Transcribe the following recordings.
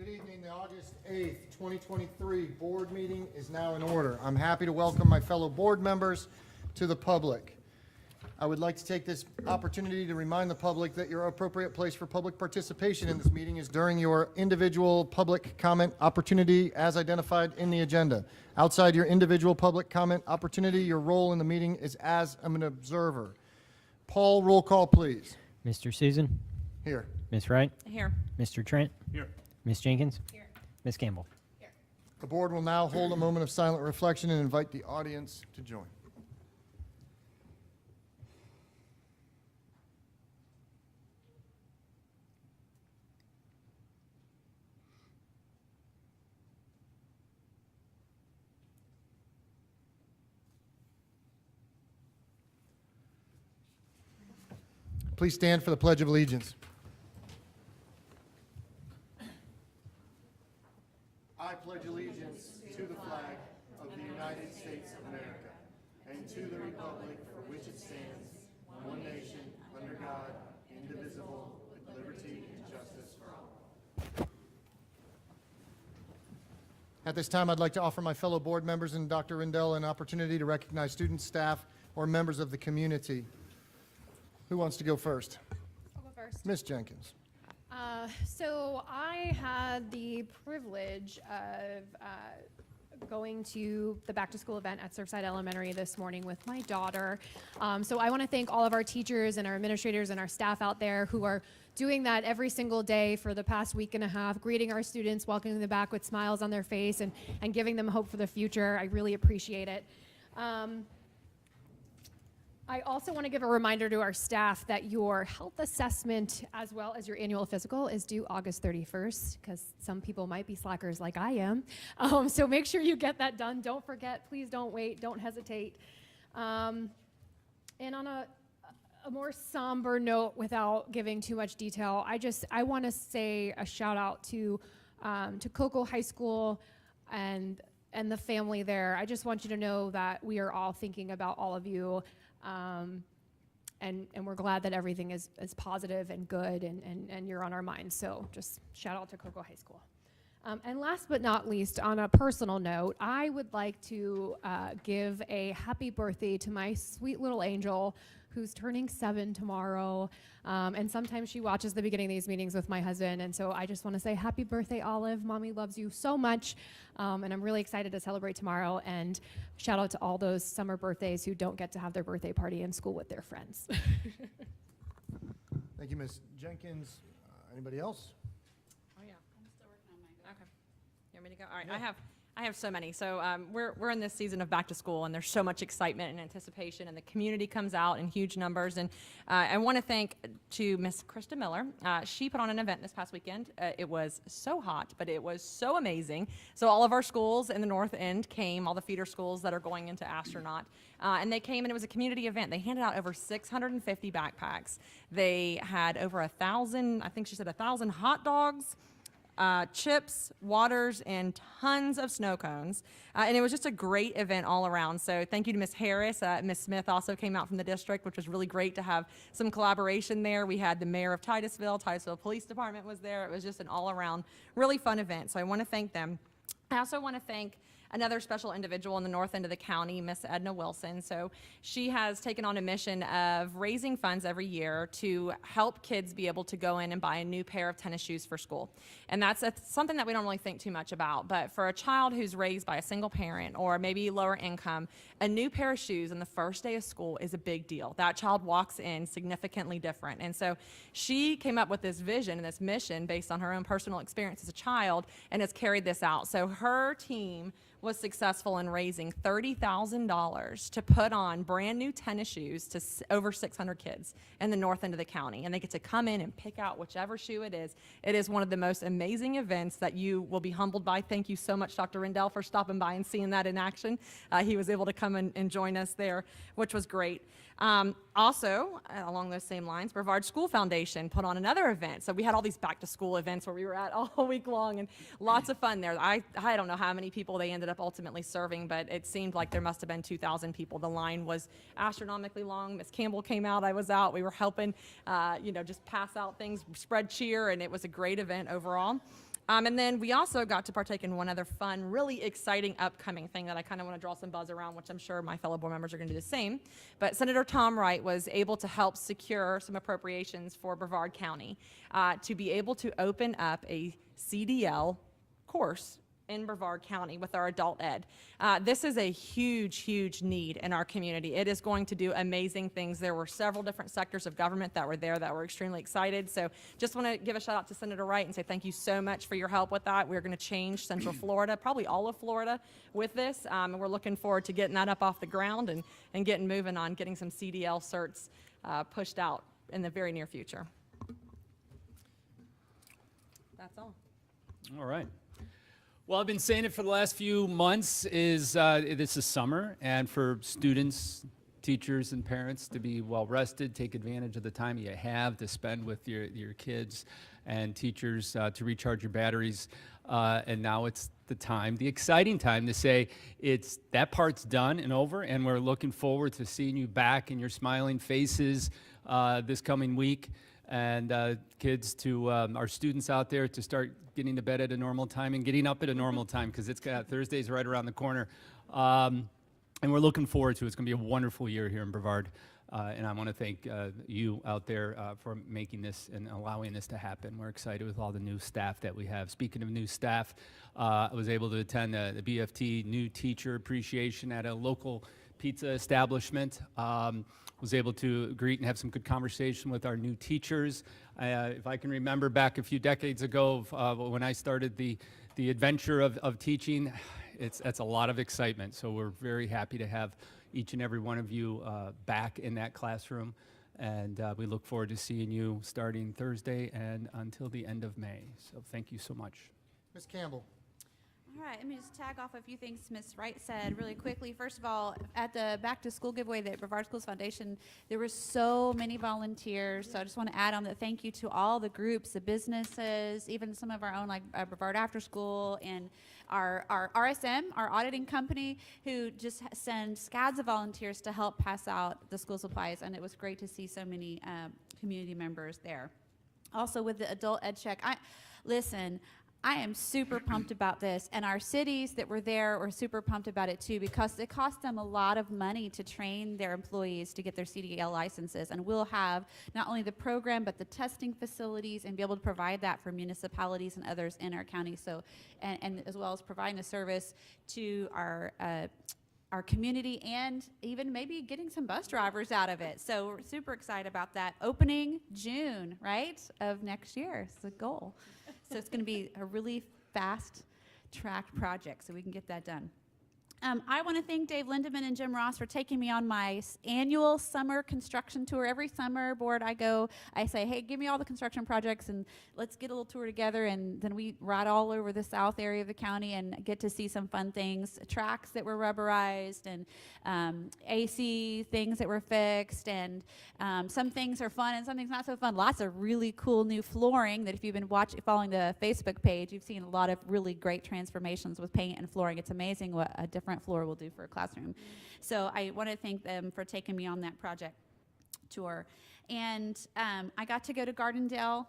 Good evening. The August 8th, 2023 board meeting is now in order. I'm happy to welcome my fellow board members to the public. I would like to take this opportunity to remind the public that your appropriate place for public participation in this meeting is during your individual public comment opportunity as identified in the agenda. Outside your individual public comment opportunity, your role in the meeting is as an observer. Paul, roll call, please. Mr. Susan? Here. Miss Wright? Here. Mr. Trent? Here. Miss Jenkins? Here. Miss Campbell? Here. The board will now hold a moment of silent reflection and invite the audience to join. Please stand for the Pledge of Allegiance. I pledge allegiance to the flag of the United States of America and to the republic for which it stands, one nation, under God, indivisible, with liberty and justice for all. At this time, I'd like to offer my fellow board members and Dr. Rindell an opportunity to recognize students, staff, or members of the community. Who wants to go first? I'll go first. Ms. Jenkins. So I had the privilege of going to the back to school event at Surfside Elementary this morning with my daughter. So I want to thank all of our teachers and our administrators and our staff out there who are doing that every single day for the past week and a half, greeting our students, welcoming them back with smiles on their face and giving them hope for the future. I really appreciate it. I also want to give a reminder to our staff that your health assessment as well as your annual physical is due August 31st because some people might be slackers like I am. So make sure you get that done. Don't forget. Please don't wait. Don't hesitate. And on a more somber note, without giving too much detail, I want to say a shout out to Cocoa High School and the family there. I just want you to know that we are all thinking about all of you. And we're glad that everything is positive and good and you're on our minds. So just shout out to Cocoa High School. And last but not least, on a personal note, I would like to give a happy birthday to my sweet little angel who's turning 7 tomorrow. And sometimes she watches the beginning of these meetings with my husband. And so I just want to say happy birthday, Olive. Mommy loves you so much. And I'm really excited to celebrate tomorrow. And shout out to all those summer birthdays who don't get to have their birthday party in school with their friends. Thank you, Ms. Jenkins. Anybody else? Oh yeah. I'm still working on mine. Okay. You want me to go? All right. Yeah. I have so many. So we're in this season of back to school, and there's so much excitement and anticipation, and the community comes out in huge numbers. And I want to thank to Miss Krista Miller. She put on an event this past weekend. It was so hot, but it was so amazing. So all of our schools in the North End came, all the feeder schools that are going into astronaut, and they came, and it was a community event. They handed out over 650 backpacks. They had over 1,000, I think she said 1,000 hot dogs, chips, waters, and tons of snow cones. And it was just a great event all around. So thank you to Miss Harris. Miss Smith also came out from the district, which was really great to have some collaboration there. We had the mayor of Titusville Police Department was there. It was just an all-around really fun event. So I want to thank them. I also want to thank another special individual in the north end of the county, Miss Edna Wilson. So she has taken on a mission of raising funds every year to help kids be able to go in and buy a new pair of tennis shoes for school. And that's something that we don't really think too much about. But for a child who's raised by a single parent or maybe lower income, a new pair of shoes on the first day of school is a big deal. That child walks in significantly different. And so she came up with this vision and this mission based on her own personal experience as a child and has carried this out. So her team was successful in raising $30,000 to put on brand new tennis shoes to over 600 kids in the north end of the county. And they get to come in and pick out whichever shoe it is. It is one of the most amazing events that you will be humbled by. Thank you so much, Dr. Rindell, for stopping by and seeing that in action. He was able to come and join us there, which was great. Also, along those same lines, Brevard School Foundation put on another event. So we had all these back to school events where we were at all week long and lots of fun there. I don't know how many people they ended up ultimately serving, but it seemed like there must have been 2,000 people. The line was astronomically long. Miss Campbell came out, I was out. We were helping, just pass out things, spread cheer, and it was a great event overall. And then we also got to partake in one other fun, really exciting upcoming thing that I kind of want to draw some buzz around, which I'm sure my fellow board members are going to do the same. But Senator Tom Wright was able to help secure some appropriations for Brevard County to be able to open up a CDL course in Brevard County with our adult ed. This is a huge, huge need in our community. It is going to do amazing things. There were several different sectors of government that were there that were extremely excited. So just want to give a shout out to Senator Wright and say thank you so much for your help with that. We're going to change Central Florida, probably all of Florida with this. And we're looking forward to getting that up off the ground and getting moving on getting some CDL certs pushed out in the very near future. That's all. All right. Well, I've been saying it for the last few months is this is summer, and for students, teachers, and parents to be well rested, take advantage of the time you have to spend with your kids and teachers to recharge your batteries. And now it's the time, the exciting time to say that part's done and over, and we're looking forward to seeing you back in your smiling faces this coming week. And kids to our students out there to start getting to bed at a normal time and getting up at a normal time, because it's Thursday's right around the corner. And we're looking forward to it. It's going to be a wonderful year here in Brevard. And I want to thank you out there for making this and allowing this to happen. We're excited with all the new staff that we have. Speaking of new staff, I was able to attend the BFT New Teacher Appreciation at a local pizza establishment. Was able to greet and have some good conversation with our new teachers. If I can remember back a few decades ago when I started the adventure of teaching, that's a lot of excitement. So we're very happy to have each and every one of you back in that classroom. And we look forward to seeing you starting Thursday and until the end of May. So thank you so much. Ms. Campbell. All right, let me just tag off a few things Ms. Wright said really quickly. First of all, at the Back to School giveaway at Brevard Schools Foundation, there were so many volunteers. So I just want to add on that thank you to all the groups, the businesses, even some of our own like Brevard After School and our RSM, our auditing company, who just send scads of volunteers to help pass out the school supplies. And it was great to see so many community members there. Also with the adult ed check, listen, I am super pumped about this, and our cities that were there were super pumped about it too, because it cost them a lot of money to train their employees to get their CDL licenses, and we'll have not only the program but the testing facilities and be able to provide that for municipalities and others in our county. So, and as well as providing a service to our community and even maybe getting some bus drivers out of it. So we're super excited about that. Opening June, right, of next year is the goal. So it's going to be a really fast-tracked project, so we can get that done. I want to thank Dave Lindeman and Jim Ross for taking me on my annual summer construction tour. Every summer board I go, I say, hey, give me all the construction projects and let's get a little tour together. And then we ride all over the south area of the county and get to see some fun things, tracks that were rubberized and AC things that were fixed. And some things are fun and some things not so fun. Lots of really cool new flooring that if you've been following the Facebook page, you've seen a lot of really great transformations with paint and flooring. It's amazing what a different floor will do for a classroom. So I want to thank them for taking me on that project tour. And I got to go to Gardendale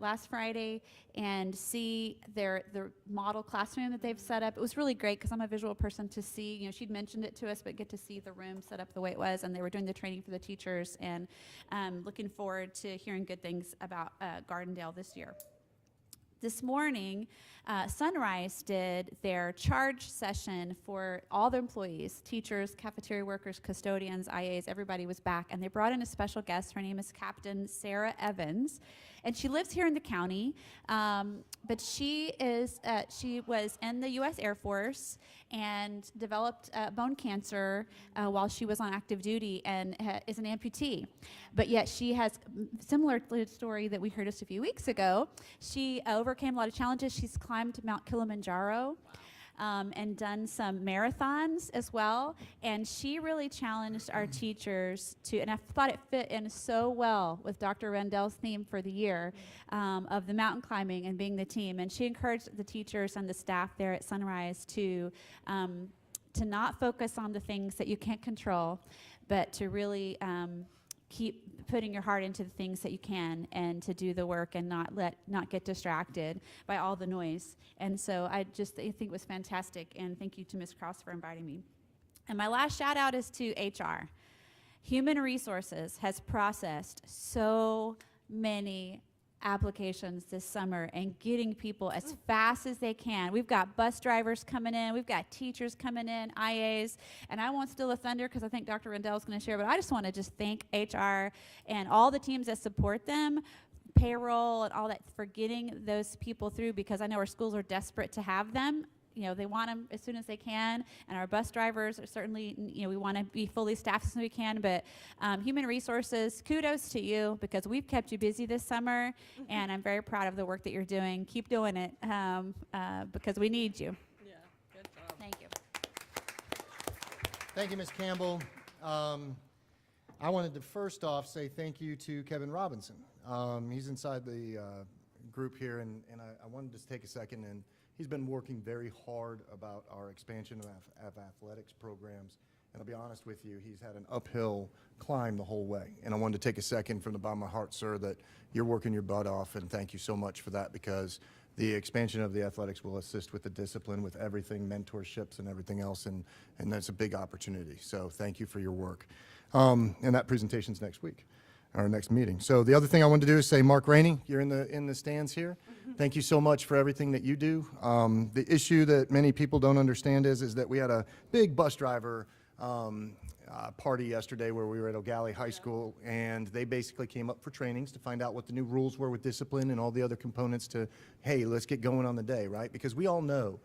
last Friday and see the model classroom that they've set up. It was really great because I'm a visual person to see, you know, she'd mentioned it to us, but get to see the room set up the way it was, and they were doing the training for the teachers, and looking forward to hearing good things about Gardendale this year. This morning, Sunrise did their charge session for all the employees, teachers, cafeteria workers, custodians, IAs, everybody was back, and they brought in a special guest. Her name is Captain Sarah Evans, and she lives here in the county, but she was in the U.S. Air Force and developed bone cancer while she was on active duty and is an amputee. But yet she has, similar to the story that we heard just a few weeks ago, she overcame a lot of challenges. She's climbed Mount Kilimanjaro. And done some marathons as well. And she really challenged our teachers to, and I thought it fit in so well with Dr. Rendell's theme for the year of the mountain climbing and being the team. And she encouraged the teachers and the staff there at Sunrise to not focus on the things that you can't control, but to really keep putting your heart into the things that you can and to do the work and not get distracted by all the noise. And so I think it was fantastic, and thank you to Ms. Cross for inviting me. And my last shout out is to HR. Human Resources has processed so many applications this summer and getting people as fast as they can. We've got bus drivers coming in, we've got teachers coming in, IAs, and I won't steal the thunder because I think Dr. Rendell is going to share, but I just want to just thank HR and all the teams that support them, payroll and all that, for getting those people through, because I know our schools are desperate to have them. You know, they want them as soon as they can, and our bus drivers are certainly, you know, we want to be fully staffed as soon as we can, but Human Resources, kudos to you, because we've kept you busy this summer, and I'm very proud of the work that you're doing. Keep doing it, because we need you. Yeah, good job. Thank you. Thank you, Ms. Campbell. I wanted to first off say thank you to Kevin Robinson. He's inside the group here, and I wanted to take a second, and he's been working very hard about our expansion of athletics programs. And I'll be honest with you, he's had an uphill climb the whole way. And I wanted to take a second from the bottom of my heart, sir, that you're working your butt off, and thank you so much for that, because the expansion of the athletics will assist with the discipline, with everything, mentorships and everything else, and that's a big opportunity. So thank you for your work. And that presentation's next week, our next meeting. So the other thing I wanted to do is say, Mark Rainey, you're in the stands here. Thank you so much for everything that you do. The issue that many people don't understand is that we had a big bus driver party yesterday where we were at O'Galley High School, and they basically came up for trainings to find out what the new rules were with discipline and all the other components to, hey, let's get going on the day, right? Because we all know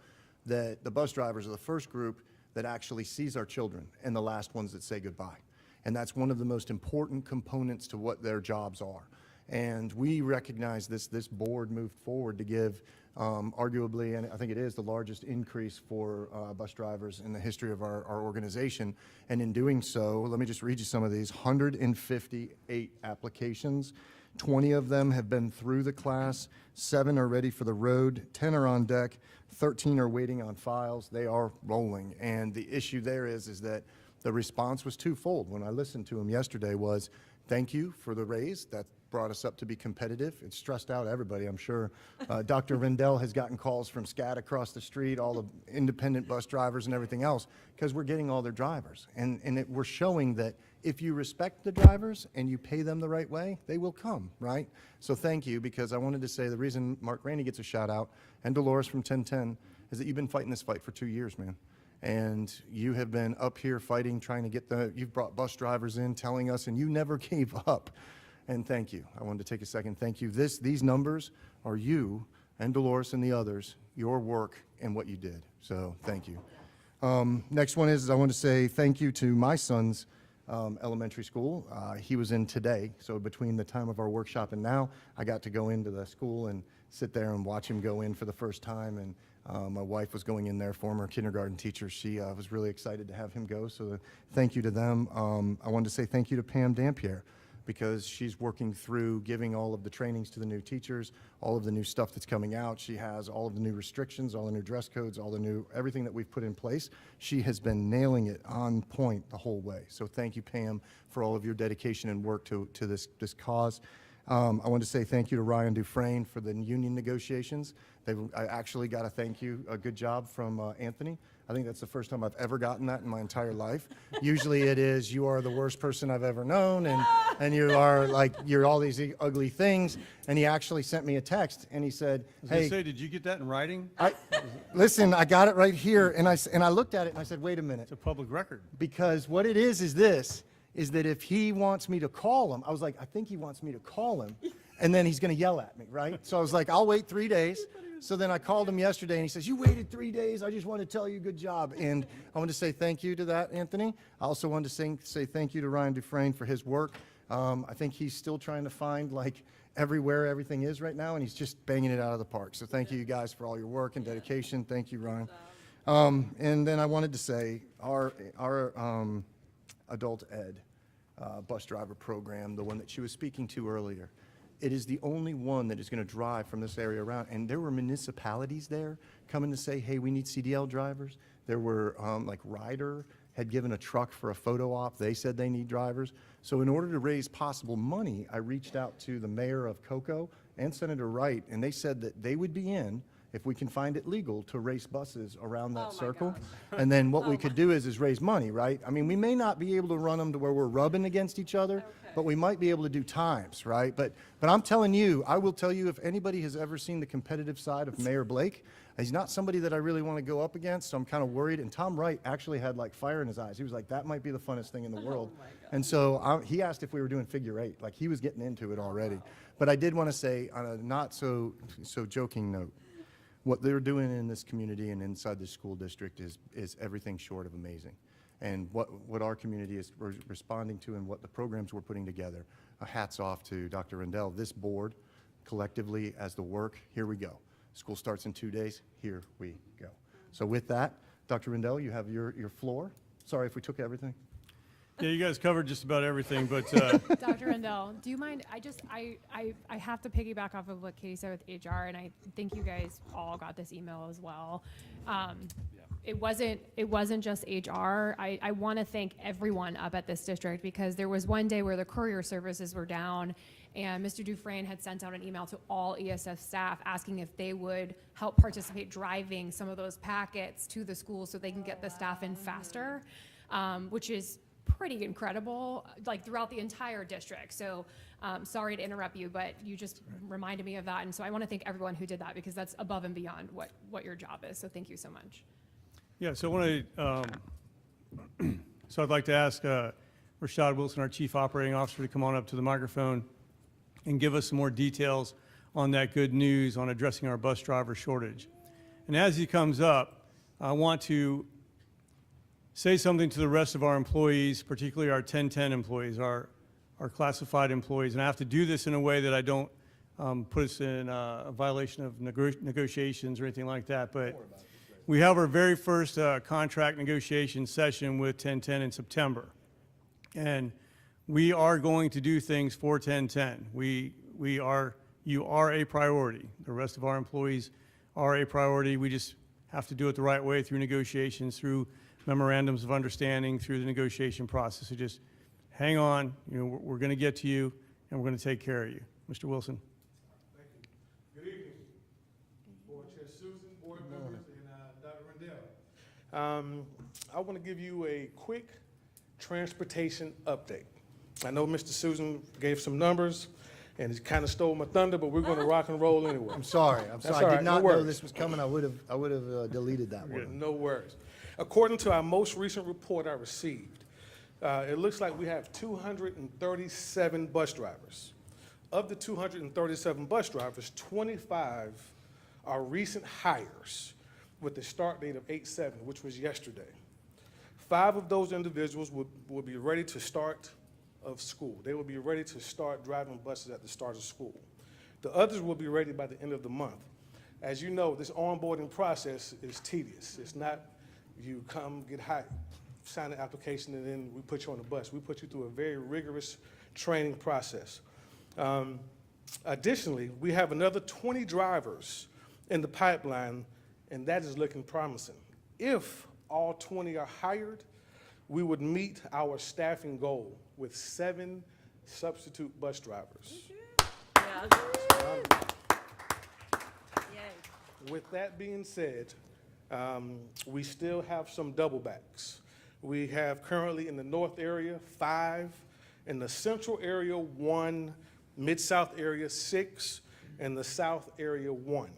that the bus drivers are the first group that actually sees our children and the last ones that say goodbye. And that's one of the most important components to what their jobs are. And we recognize this board moved forward to give arguably, and I think it is, the largest increase for bus drivers in the history of our organization. And in doing so, let me just read you some of these. 158 applications. 20 of them have been through the class. 7 are ready for the road. 10 are on deck. 13 are waiting on files. They are rolling. And the issue there is that the response was twofold. When I listened to him yesterday was, thank you for the raise. That brought us up to be competitive. It stressed out everybody, I'm sure. Dr. Rendell has gotten calls from SCAT across the street, all the independent bus drivers and everything else, because we're getting all their drivers. And we're showing that if you respect the drivers and you pay them the right way, they will come, right? So thank you, because I wanted to say the reason Mark Rainey gets a shout out, and Dolores from 1010, is that you've been fighting this fight for 2 years, man. And you have been up here fighting, trying to get you've brought bus drivers in, telling us, and you never gave up. And thank you. I wanted to take a second. Thank you. These numbers are you and Dolores and the others, your work and what you did. So thank you. Next one is I want to say thank you to my son's elementary school. He was in today. So between the time of our workshop and now, I got to go into the school and sit there and watch him go in for the first time. And my wife was going in there, former kindergarten teacher. She was really excited to have him go. So thank you to them. I wanted to say thank you to Pam Dampier, because she's working through giving all of the trainings to the new teachers, all of the new stuff that's coming out. She has all of the new restrictions, all the new dress codes, everything that we've put in place. She has been nailing it on point the whole way. So thank you, Pam, for all of your dedication and work to this cause. I want to say thank you to Ryan Dufresne for the union negotiations. I actually got a thank you, a good job from Anthony. I think that's the first time I've ever gotten that in my entire life. Usually it is, you are the worst person I've ever known, and you are like, you're all these ugly things. And he actually sent me a text, and he said, hey, did you get that in writing? listen, I got it right here. And I looked at it, and I said, wait a minute. It's a public record. Because what it is this, is that if he wants me to call him, I was like, I think he wants me to call him, and then he's going to yell at me, right? So I was like, I'll wait 3 days. So then I called him yesterday, and he says, you waited 3 days. I just want to tell you good job. And I want to say thank you to that, Anthony. I also wanted to say thank you to Ryan Dufresne for his work. I think he's still trying to find like everywhere everything is right now, and he's just banging it out of the park. So thank you guys for all your work and dedication. Thank you, Ryan. And then I wanted to say our adult ed bus driver program, the one that she was speaking to earlier, it is the only one that is going to drive from this area around. And there were municipalities there coming to say, hey, we need CDL drivers. There were like Ryder had given a truck for a photo op. They said they need drivers. So in order to raise possible money, I reached out to the mayor of Cocoa and Senator Wright, and they said that they would be in, if we can find it legal, to race buses around that circle. And then what we could do is raise money, right? I mean, we may not be able to run them to where we're rubbing against each other, but we might be able to do times, right? But I'm telling you, I will tell you, if anybody has ever seen the competitive side of Mayor Blake, he's not somebody that I really want to go up against, so I'm kind of worried. And Tom Wright actually had like fire in his eyes. He was like, that might be the funnest thing in the world. And so he asked if we were doing figure eight. Like, he was getting into it already. But I did want to say, on a not so joking note, what they're doing in this community and inside this school district is everything short of amazing. And what our community is responding to and what the programs we're putting together, hats off to Dr. Rendell, this board, collectively as the work, here we go. School starts in 2 days, here we go. So with that, Dr. Rendell, you have your floor. Sorry if we took everything. Yeah, you guys covered just about everything, but Dr. Rendell, do you mind, I have to piggyback off of what Katie said with HR, and I think you guys all got this email as well. It wasn't just HR. I want to thank everyone up at this district, because there was one day where the courier services were down, and Mr. Dufresne had sent out an email to all ESF staff asking if they would help participate driving some of those packets to the schools so they can get the staff in faster, which is pretty incredible, like throughout the entire district. So sorry to interrupt you, but you just reminded me of that. And so I want to thank everyone who did that, because that's above and beyond what your job is. So thank you so much. yeah, so I'd like to ask Rashad Wilson, our Chief Operating Officer, to come on up to the microphone and give us some more details on that good news on addressing our bus driver shortage. And as he comes up, I want to say something to the rest of our employees, particularly our 1010 employees, our classified employees. And I have to do this in a way that I don't put us in a violation of negotiations or anything like that. But we have our very first contract negotiation session with 1010 in September. And we are going to do things for 1010. You are a priority. The rest of our employees are a priority. We just have to do it the right way through negotiations, through memorandums of understanding, through the negotiation process. So just hang on. You know, we're going to get to you, and we're going to take care of you. Mr. Wilson. Thank you. Good evening, Board Chair Susan, board members, and Dr. Rendell. I want to give you a quick transportation update. I know Mr. Susan gave some numbers, and he kind of stole my thunder, but we're going to rock and roll anyway. I'm sorry. all I right, did no not know worries. this was coming. I would have deleted that Yeah, one. no worries. According to our most recent report I received, it looks like we have 237 bus drivers. Of the 237 bus drivers, 25 are recent hires with the start date of 8/7, which was yesterday. 5 of those individuals will be ready to start of school. They will be ready to start driving buses at the start of school. The others will be ready by the end of the month. As you know, this onboarding process is tedious. It's not you come, get hired, sign an application, and then we put you on the bus. We put you through a very rigorous training process. Additionally, we have another 20 drivers in the pipeline, and that is looking promising. If all 20 are hired, we would meet our staffing goal with 7 substitute bus drivers. With that being said, we still have some double backs. We have currently in the north area 5, in the central area 1, mid-south area 6, and the south area 1.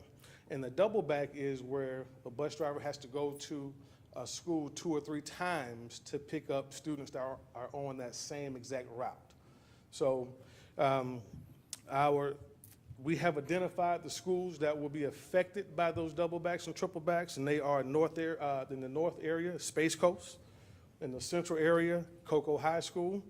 And the double back is where a bus driver has to go to a school 2 or 3 times to pick up students that are on that same exact route. So we have identified the schools that will be affected by those double backs and triple backs, and they are in the north area, Space Coast, in the central area, Cocoa High School,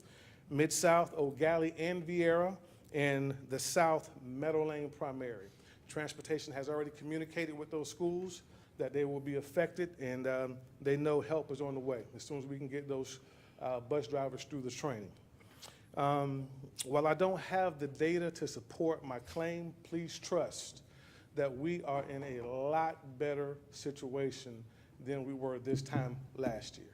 mid-south, O'Galley and Vieira, and the south, Meadow Lane Primary. Transportation has already communicated with those schools that they will be affected, and they know help is on the way as soon as we can get those bus drivers through the training. While I don't have the data to support my claim, please trust that we are in a lot better situation than we were this time last year.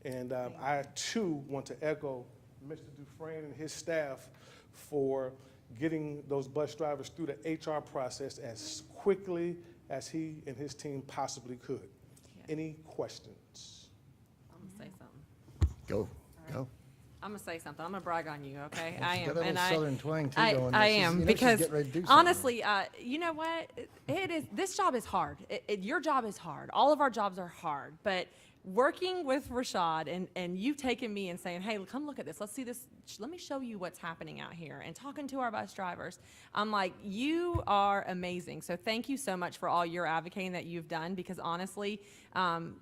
And I, too, want to echo Mr. Dufresne and his staff for getting those bus drivers through the HR process as quickly as he and his team possibly could. Any questions? I'm gonna say something. Go, go. I'm gonna say something. I'm gonna brag on you, okay? Well, I she's am, got a and little southern twang too I going there. She's- am you know she's because getting ready to do something. honestly, you know what? It is. This job is hard. Your job is hard. All of our jobs are hard, but working with Rashad and you taking me and saying, hey, come look at this. Let's see this. Let me show you what's happening out here. And talking to our bus drivers, I'm like, you are amazing. So thank you so much for all your advocating that you've done, because honestly,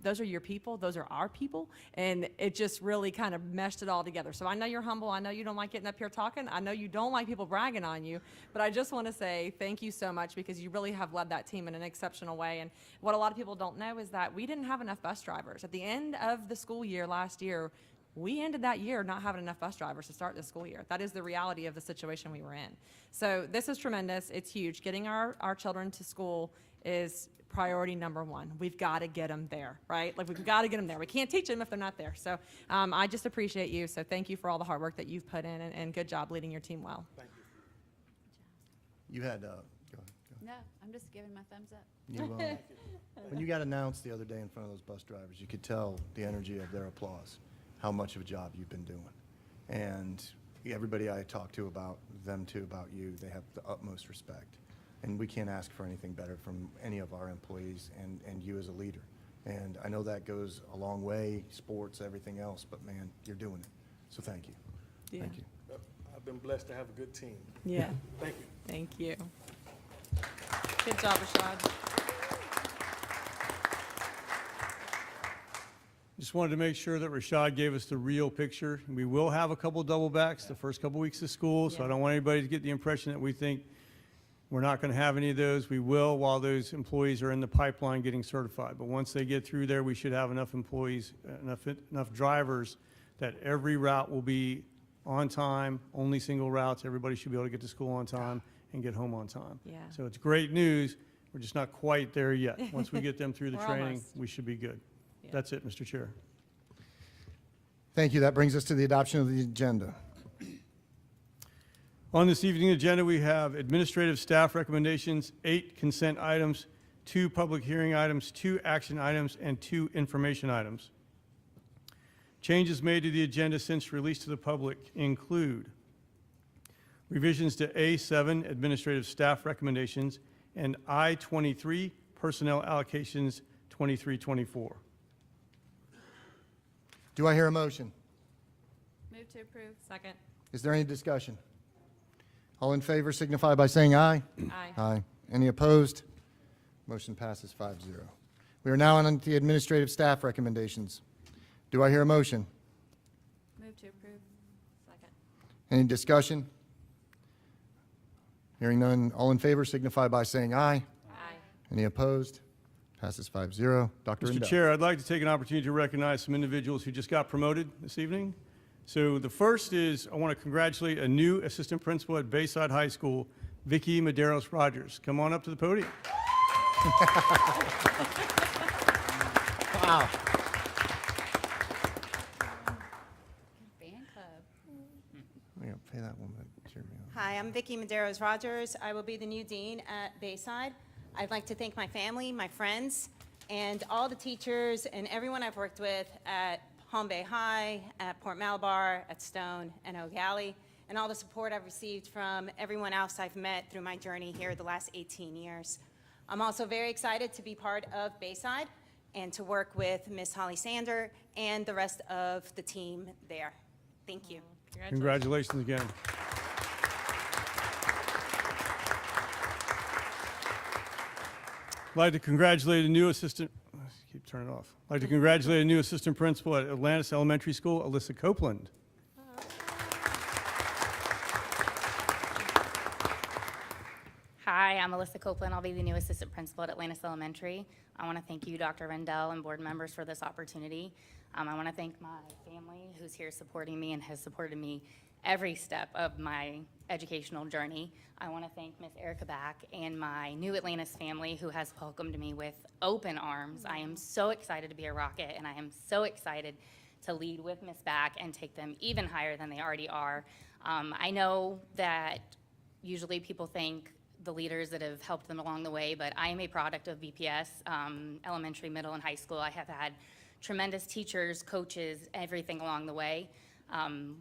those are your people. Those are our people. And it just really kind of meshed it all together. So I know you're humble. I know you don't like getting up here talking. I know you don't like people bragging on you. But I just want to say thank you so much, because you really have led that team in an exceptional way. And what a lot of people don't know is that we didn't have enough bus drivers. At the end of the school year last year, we ended that year not having enough bus drivers to start the school year. That is the reality of the situation we were in. So this is tremendous. It's huge. Getting our children to school is priority number one. We've got to get them there, right? Like, we've got to get them there. We can't teach them if they're not there. So I just appreciate you. So thank you for all the hard work that you've put in, and good job leading your team well. Thank you. You had, go ahead. No, I'm just giving my thumbs up. You, when you got announced the other day in front of those bus drivers, you could tell the energy of their applause, how much of a job you've been doing. And everybody I talk to about them too, about you, they have the utmost respect. And we can't ask for anything better from any of our employees and you as a leader. And I know that goes a long way, sports, everything else, but man, you're doing it. So thank you. Yeah. Thank you. I've been blessed to have a good team. Yeah. Thank you. Thank you. Good job, Rashad. Just wanted to make sure that Rashad gave us the real picture. We will have a couple double backs the first couple weeks of school, so I Yeah. don't want anybody to get the impression that we think we're not going to have any of those. We will while those employees are in the pipeline getting certified. But once they get through there, we should have enough employees, enough drivers that every route will be on time, only single routes. Everybody should be able to get to school on time and get home on time. Yeah. So it's great news. We're just not quite there yet. Once we get them through the We're training, almost. we should be good. Yeah. That's it, Mr. Chair. Thank you. That brings us to the adoption of the agenda. On this evening agenda, we have administrative staff recommendations, 8 consent items, 2 public hearing items, 2 action items, and 2 information items. Changes made to the agenda since released to the public include revisions to A7 administrative staff recommendations and I-23 personnel allocations 23-24. Do I hear a motion? Move to approve. Second. Is there any discussion? All in favor signify by saying aye. Aye. Aye. Any opposed? Motion passes 5-0. We are now on to the administrative staff recommendations. Do I hear a motion? Move to approve. Second. Any discussion? Hearing none, all in favor signify by saying aye. Aye. Any opposed? Passes 5-0. Dr. Mr. Rendell. Chair, I'd like to take an opportunity to recognize some individuals who just got promoted this evening. So the first is, I want to congratulate a new assistant principal at Bayside High School, Vicki Medeiros Rogers. Come on up to the podium. Wow. Band club. I'm going to pay that one, but cheer me on. Hi, I'm Vicki Medeiros Rogers. I will be the new dean at Bayside. I'd like to thank my family, my friends, and all the teachers and everyone I've worked with at Palm Bay High, at Port Malabar, at Stone, and Eau Gallie, and all the support I've received from everyone else I've met through my journey here the last 18 years. I'm also very excited to be part of Bayside and to work with Miss Holly Sander and the rest of the team there. Thank you. Congratulations again. I'd like to congratulate a new assistant, keep turning it off. I'd like to congratulate a new assistant principal at Atlantis Elementary School, Alyssa Copeland. Hi, I'm Alyssa Copeland. I'll be the new assistant principal at Atlantis Elementary. I want to thank you, Dr. Rendell, and board members for this opportunity. I want to thank my family who's here supporting me and has supported me every step of my educational journey. I want to thank Miss Erica Back and my new Atlantis family who has welcomed me with open arms. I am so excited to be a Rocket, and I am so excited to lead with Miss Back and take them even higher than they already are. I know that usually people thank the leaders that have helped them along the way, but I am a product of BPS, elementary, middle, and high school. I have had tremendous teachers, coaches, everything along the way.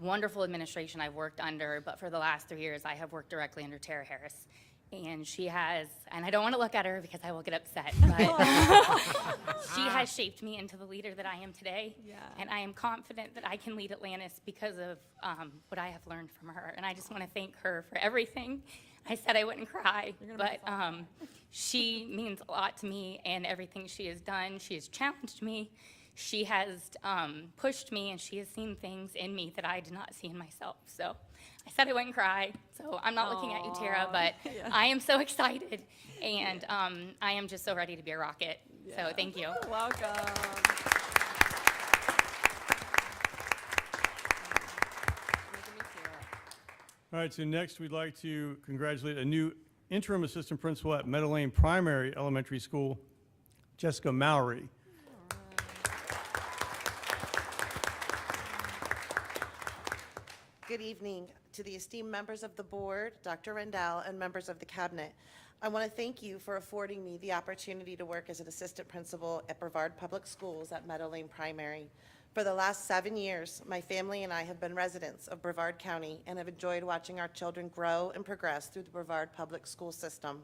Wonderful administration I've worked under, but for the last 3 years, I have worked directly under Tara Harris. And she has, and I don't want to look at her because I will get upset, but she has shaped me into the leader that I am today. Yeah. And I am confident that I can lead Atlantis because of what I have learned from her. And I just want to thank her for everything. I said I wouldn't cry, but she means a lot to me, and everything she has done. She has challenged me. She has pushed me, and she has seen things in me that I did not see in myself. So I said I wouldn't cry, so I'm not looking at you, Tara, but I am so excited, and I am just so ready to be a rocket. So thank you. Welcome. All right, so next we'd like to congratulate a new interim assistant principal at Meadow Lane Primary Elementary School, Jessica Mowry. Good evening to the esteemed members of the board, Dr. Rendell, and members of the cabinet. I want to thank you for affording me the opportunity to work as an assistant principal at Brevard Public Schools at Meadow Lane Primary. For the last 7 years, my family and I have been residents of Brevard County and have enjoyed watching our children grow and progress through the Brevard Public School system.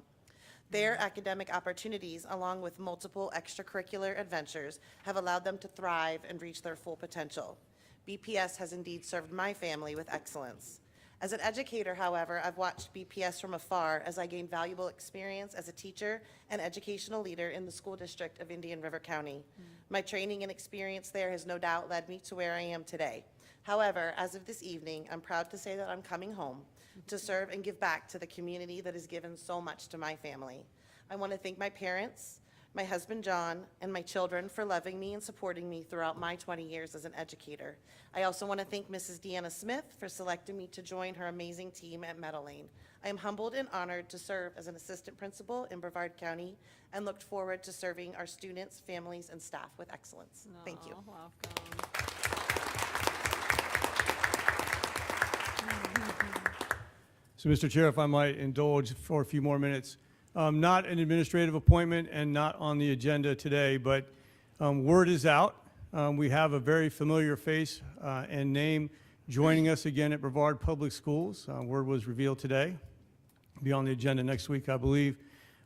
Their academic opportunities, along with multiple extracurricular adventures, have allowed them to thrive and reach their full potential. BPS has indeed served my family with excellence. As an educator, however, I've watched BPS from afar as I gained valuable experience as a teacher and educational leader in the school district of Indian River County. My training and experience there has no doubt led me to where I am today. However, as of this evening, I'm proud to say that I'm coming home to serve and give back to the community that has given so much to my family. I want to thank my parents, my husband John, and my children for loving me and supporting me throughout my 20 years as an educator. I also want to thank Mrs. Deanna Smith for selecting me to join her amazing team at Meadow Lane. I am humbled and honored to serve as an assistant principal in Brevard County and look forward to serving our students, families, and staff with excellence. Thank you. Welcome. So, Mr. Chair, if I might indulge for a few more minutes. Not an administrative appointment and not on the agenda today, but word is out. We have a very familiar face and name joining us again at Brevard Public Schools. Word was revealed today. Be on the agenda next week, I believe.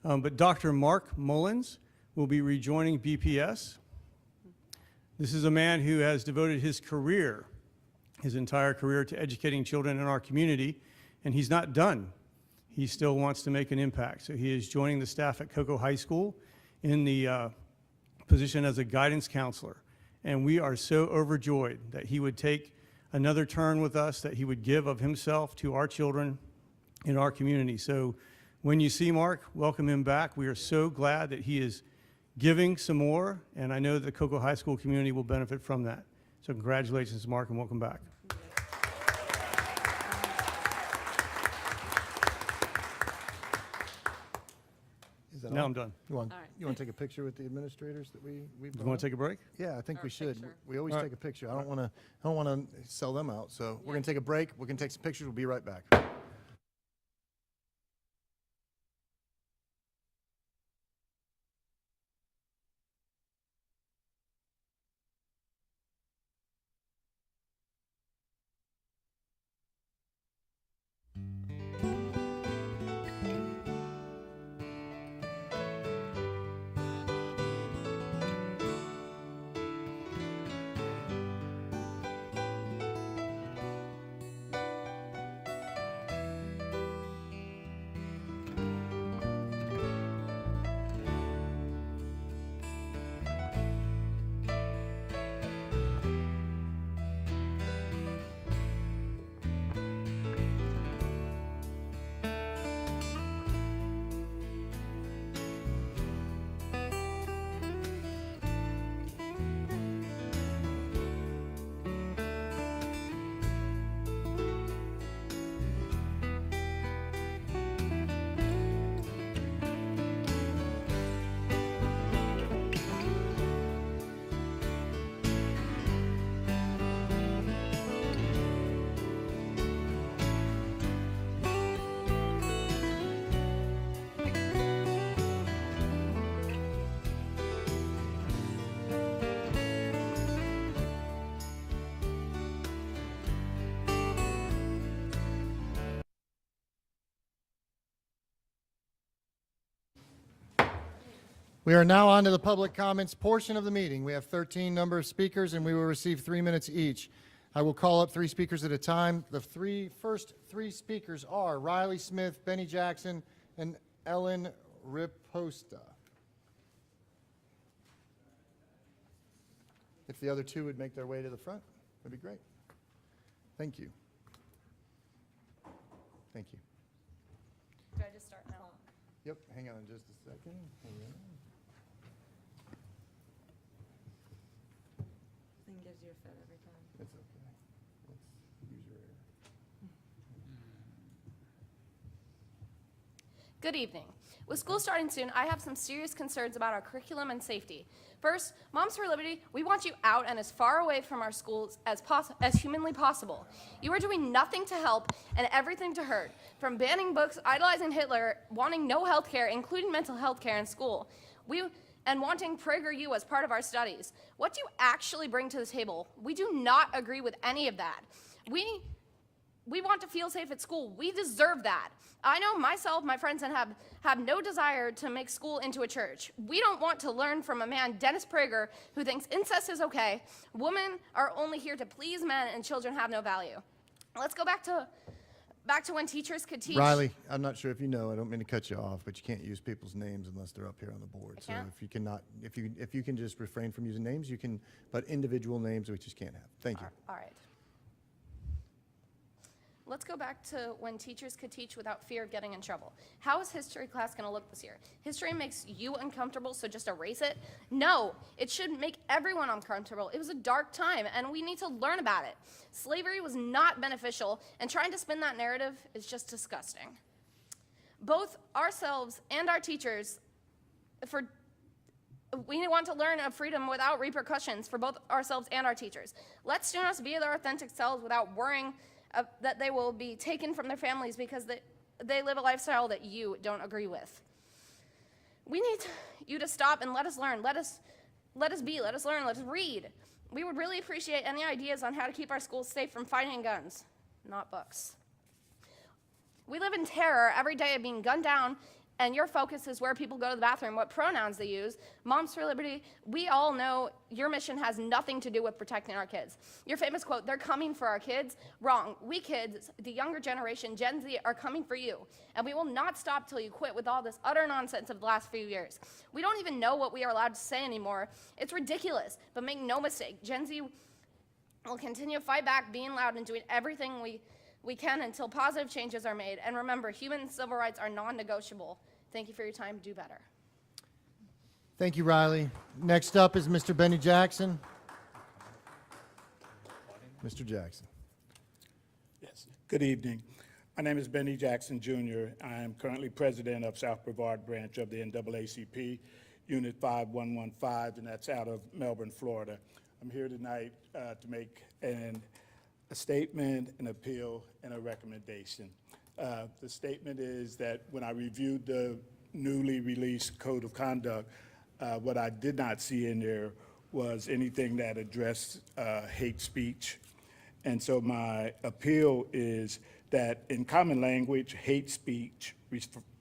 But Dr. Mark Mullins will be rejoining BPS. This is a man who has devoted his career, his entire career, to educating children in our community, and he's not done. He still wants to make an impact. So he is joining the staff at Cocoa High School in the position as a guidance counselor. And we are so overjoyed that he would take another turn with us, that he would give of himself to our children in our community. So when you see Mark, welcome him back. We are so glad that he is giving some more, and I know that the Cocoa High School community will benefit from that. So congratulations, Mark, and welcome back. Is that Now all? I'm done. You want, All right. you want to take a picture with the administrators that we You brought want to up? take a break? Yeah, I think Or we a should. picture. We always All right. take a picture. I don't want to sell them out. So we're going to take a break. We're going to take some pictures. We'll be right back. We are now on to the public comments portion of the meeting. We have 13 number of speakers, and we will receive 3 minutes each. I will call up 3 speakers at a time. The first three speakers are Riley Smith, Benny Jackson, and Ellen Riposta. If the other 2 would make their way to the front, that'd be great. Thank you. Thank you. Do I just start now? Yep, hang on just a second. Hang on. Thing gives you a fit every time. It's okay. It's user error. Good evening. With school starting soon, I have some serious concerns about our curriculum and safety. First, Moms for Liberty, we want you out and as far away from our schools as humanly possible. You are doing nothing to help and everything to hurt, from banning books, idolizing Hitler, wanting no health care, including mental health care in school, and wanting PragerU as part of our studies. What do you actually bring to the table? We do not agree with any of that. We want to feel safe at school. We deserve that. I know myself, my friends, and have no desire to make school into a church. We don't want to learn from a man, Dennis Prager, who thinks incest is okay. Women are only here to please men, and children have no value. Let's go back to when teachers could teach. Riley, I'm not sure if you know, I don't mean to cut you off, but you can't use people's names unless they're up here on the board. So can't? if you can just refrain from using names, you can, but individual names we just can't have. Thank you. All right. Let's go back to when teachers could teach without fear of getting in trouble. How is history class going to look this year? History makes you uncomfortable, so just erase it? No, it should make everyone uncomfortable. It was a dark time, and we need to learn about it. Slavery was not beneficial, and trying to spin that narrative is just disgusting. Both ourselves and our teachers, we want to learn of freedom without repercussions for both ourselves and our teachers. Let students be their authentic selves without worrying that they will be taken from their families because they live a lifestyle that you don't agree with. We need you to stop and let us learn. Let us be, let us learn, let us read. We would really appreciate any ideas on how to keep our schools safe from fighting guns, not books. We live in terror every day of being gunned down, and your focus is where people go to the bathroom, what pronouns they use. Moms for Liberty, we all know your mission has nothing to do with protecting our kids. Your famous quote, "They're coming for our kids." Wrong. We kids, the younger generation, Gen Z, are coming for you. And we will not stop till you quit with all this utter nonsense of the last few years. We don't even know what we are allowed to say anymore. It's ridiculous. But make no mistake, Gen Z will continue to fight back, being loud and doing everything we can until positive changes are made. And remember, human civil rights are non-negotiable. Thank you for your time. Do better. Thank you, Riley. Next up is Mr. Benny Jackson. Mr. Jackson. Yes. Good evening. My name is Benny Jackson, Jr. I am currently president of South Brevard branch of the NAACP, Unit 5115, and that's out of Melbourne, Florida. I'm here tonight to make a statement, an appeal, and a recommendation. The statement is that when I reviewed the newly released Code of Conduct, what I did not see in there was anything that addressed hate speech. And so my appeal is that in common language, hate speech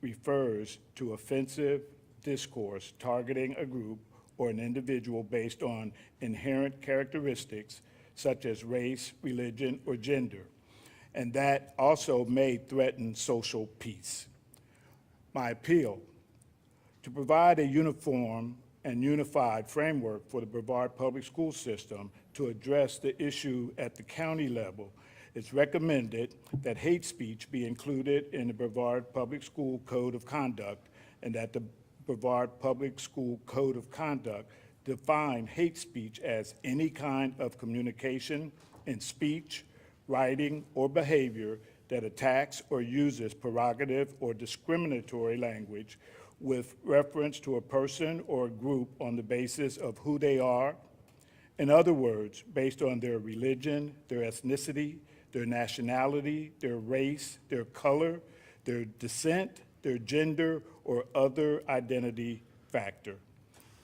refers to offensive discourse targeting a group or an individual based on inherent characteristics such as race, religion, or gender, and that also may threaten social peace. My appeal, to provide a uniform and unified framework for the Brevard Public School System to address the issue at the county level, it's recommended that hate speech be included in the Brevard Public School Code of Conduct, and that the Brevard Public School Code of Conduct define hate speech as any kind of communication in speech, writing, or behavior that attacks or uses pejorative or discriminatory language with reference to a person or a group on the basis of who they are. In other words, based on their religion, their ethnicity, their nationality, their race, their color, their descent, their gender, or other identity factor.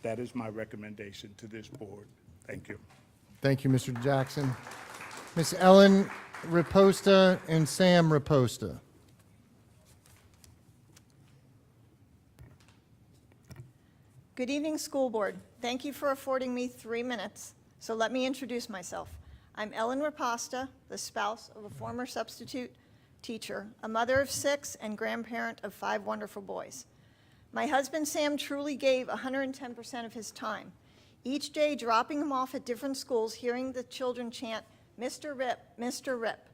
That is my recommendation to this board. Thank you. Thank you, Mr. Jackson. Ms. Ellen Riposta and Sam Riposta. Good evening, school board. Thank you for affording me 3 minutes. So let me introduce myself. I'm Ellen Raposta, the spouse of a former substitute teacher, a mother of 6, and grandparent of 5 wonderful boys. My husband, Sam, truly gave 110% of his time, each day dropping them off at different schools, hearing the children chant, "Mr. Rip, Mr. Rip,"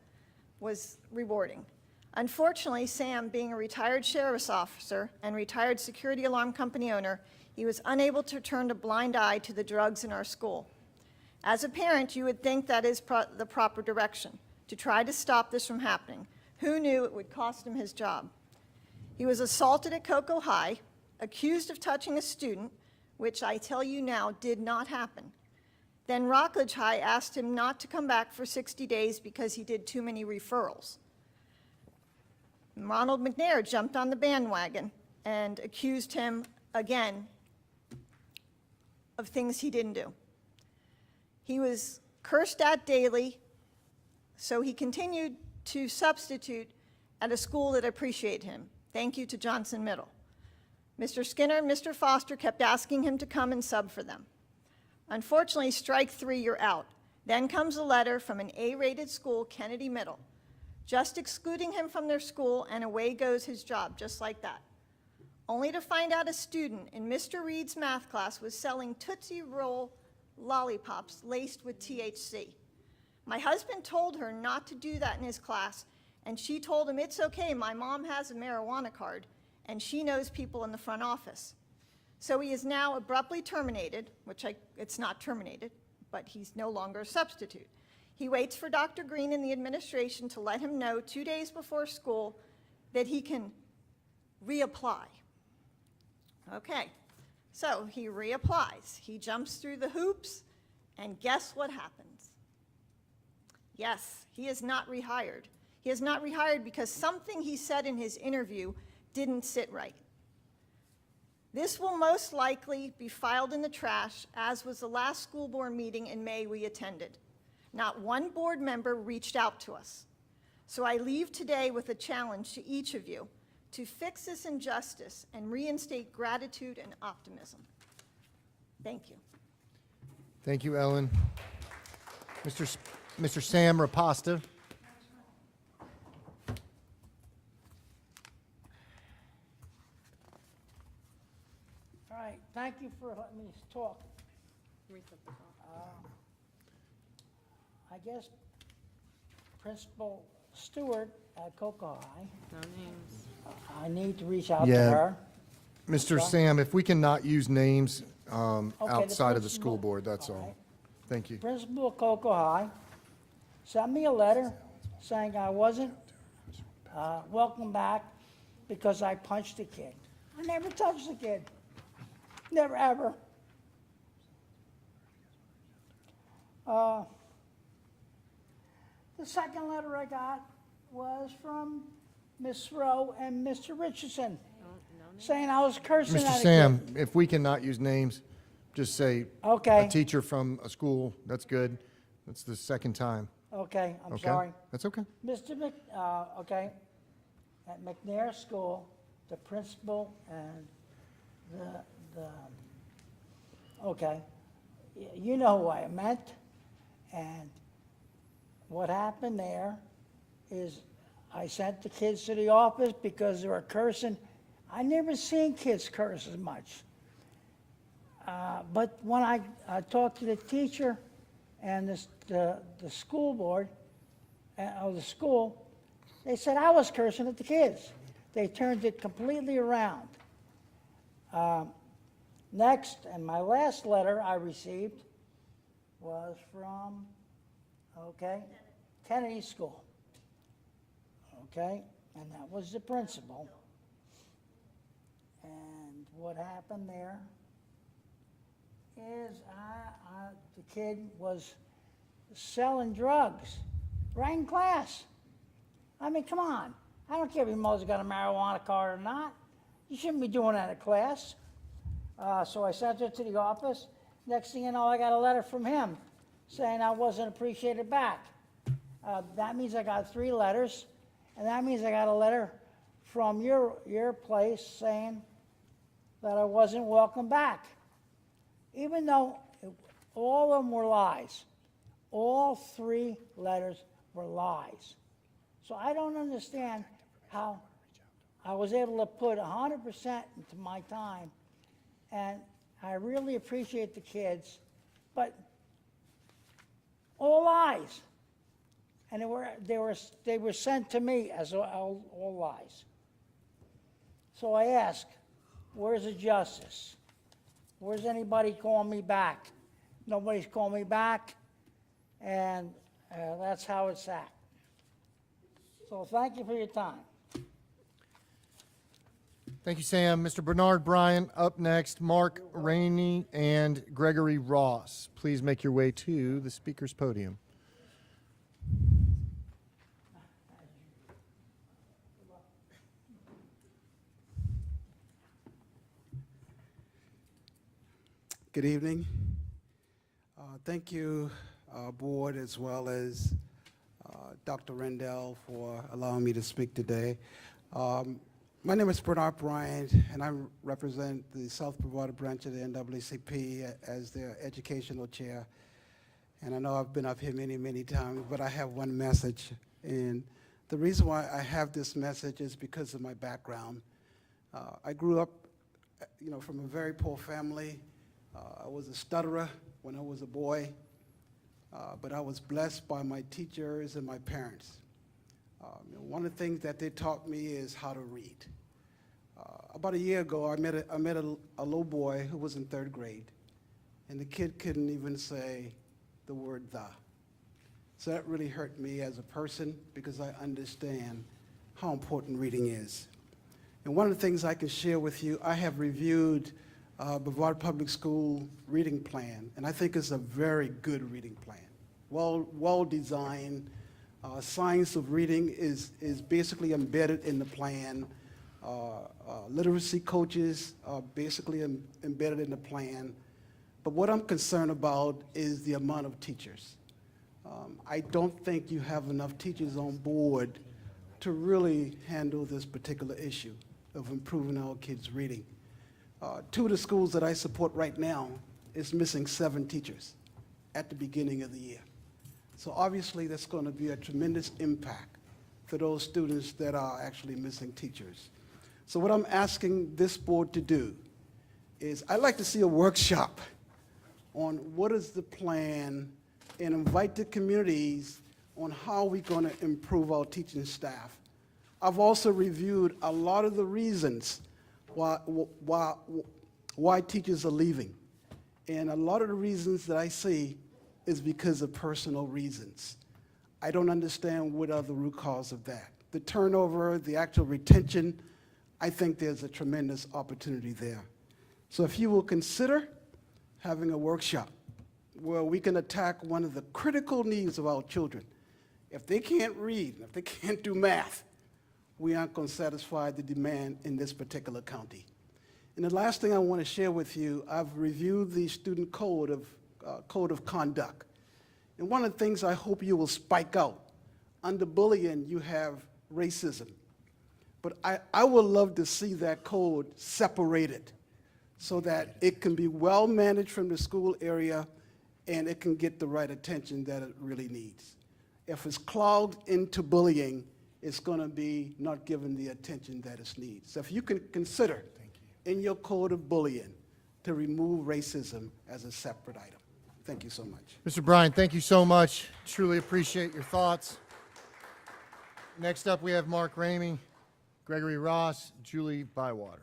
was rewarding. Unfortunately, Sam, being a retired sheriff's officer and retired security alarm company owner, he was unable to turn a blind eye to the drugs in our school. As a parent, you would think that is the proper direction, to try to stop this from happening. Who knew it would cost him his job? He was assaulted at Cocoa High, accused of touching a student, which I tell you now did not happen. Then Rockledge High asked him not to come back for 60 days because he did too many referrals. Ronald McNair jumped on the bandwagon and accused him again of things he didn't do. He was cursed at daily, so he continued to substitute at a school that appreciated him. Thank you to Johnson Middle. Mr. Skinner and Mr. Foster kept asking him to come and sub for them. Unfortunately, strike 3, you're out. Then comes a letter from an A-rated school, Kennedy Middle, just excluding him from their school, and away goes his job, just like that. Only to find out a student in Mr. Reed's math class was selling Tootsie Roll lollipops laced with THC. My husband told her not to do that in his class, and she told him, "It's okay, my mom has a marijuana card, and she knows people in the front office." So he is now abruptly terminated, it's not terminated, but he's no longer a substitute. He waits for Dr. Green and the administration to let him know 2 days before school that he can reapply. Okay, so he reapplies. He jumps through the hoops, and guess what happens? Yes, he is not rehired. He is not rehired because something he said in his interview didn't sit right. This will most likely be filed in the trash, as was the last school board meeting in May we attended. Not one board member reached out to us. So I leave today with a challenge to each of you to fix this injustice and reinstate gratitude and optimism. Thank you. Thank you, Ellen. Mr. Sam Raposta. All right, thank you for letting me talk. I guess Principal Stewart at Cocoa High. No names. I need to reach out to Yeah. her. Mr. Sam, if we can not use names the outside of the principal. school board, that's All all. right. Thank you. Principal of Cocoa High sent me a letter saying I wasn't welcome back because I punched a kid. I never touched a kid. Never, ever. The second letter I got was from Miss Rowe and Mr. Richardson, saying I was cursing at a Mr. kid. Sam, if we can not use names, just say Okay. a teacher from a school, that's good. That's the second time. Okay, I'm Okay? sorry. That's okay. Okay, at McNair School, the principal and okay, you know who I meant. And what happened there is I sent the kids to the office because they were cursing. I never seen kids curse as much. But when I talked to the teacher and the school board, of the school, they said I was cursing at the kids. They turned it completely around. Next, and my last letter I received was from, Kennedy School. Okay, and that was the principal. And what happened there is the kid was selling drugs right in class. I mean, come on. I don't care if your mother's got a marijuana card or not. You shouldn't be doing that in class. So I sent her to the office. Next thing you know, I got a letter from him saying I wasn't appreciated back. That means I got 3 letters, and that means I got a letter from your place saying that I wasn't welcome back, even though all of them were lies. All 3 letters were lies. So I don't understand how I was able to put 100% into my time, and I really appreciate the kids, but all lies. And they were sent to me as all lies. So I ask, where's the justice? Where's anybody calling me back? Nobody's calling me back, and that's how it's at. So thank you for your time. Thank you, Sam. Mr. Bernard Bryan, up next, Mark Rainey and Gregory Ross. Please make your way to the speaker's podium. Good evening. Thank you, board, as well as Dr. Rendell for allowing me to speak today. My name is Bernard Bryant, and I represent the South Brevard branch of the NAACP as their educational chair. And I know I've been up here many, many times, but I have one message. And the reason why I have this message is because of my background. I grew up, from a very poor family. I was a stutterer when I was a boy, but I was blessed by my teachers and my parents. One of the things that they taught me is how to read. About a year ago, I met a little boy who was in 3rd grade, and the kid couldn't even say the word "the." So that really hurt me as a person because I understand how important reading is. And one of the things I can share with you, I have reviewed Brevard Public School reading plan, and I think it's a very good reading plan. Well designed. Science of reading is basically embedded in the plan. Literacy coaches are basically embedded in the plan. But what I'm concerned about is the amount of teachers. I don't think you have enough teachers on board to really handle this particular issue of improving our kids' reading. 2 of the schools that I support right now is missing 7 teachers at the beginning of the year. So obviously that's going to be a tremendous impact for those students that are actually missing teachers. So what I'm asking this board to do is I'd like to see a workshop on what is the plan and invite the communities on how we're going to improve our teaching staff. I've also reviewed a lot of the reasons why teachers are leaving. And a lot of the reasons that I see is because of personal reasons. I don't understand what are the root cause of that. The turnover, the actual retention, I think there's a tremendous opportunity there. So if you will consider having a workshop where we can attack one of the critical needs of our children. If they can't read, if they can't do math, we aren't going to satisfy the demand in this particular county. And the last thing I want to share with you, I've reviewed the student code of conduct. And one of the things I hope you will spike out, under bullying you have racism. But I would love to see that code separated so that it can be well managed from the school area and it can get the right attention that it really needs. If it's clogged into bullying, it's going to be not given the attention that it needs. So if you can consider in your code of bullying to remove racism as a separate item. Thank you so much. Mr. Bryan, thank you so much. Truly appreciate your thoughts. Next up, we have Mark Ramey, Gregory Ross, Julie Bywater.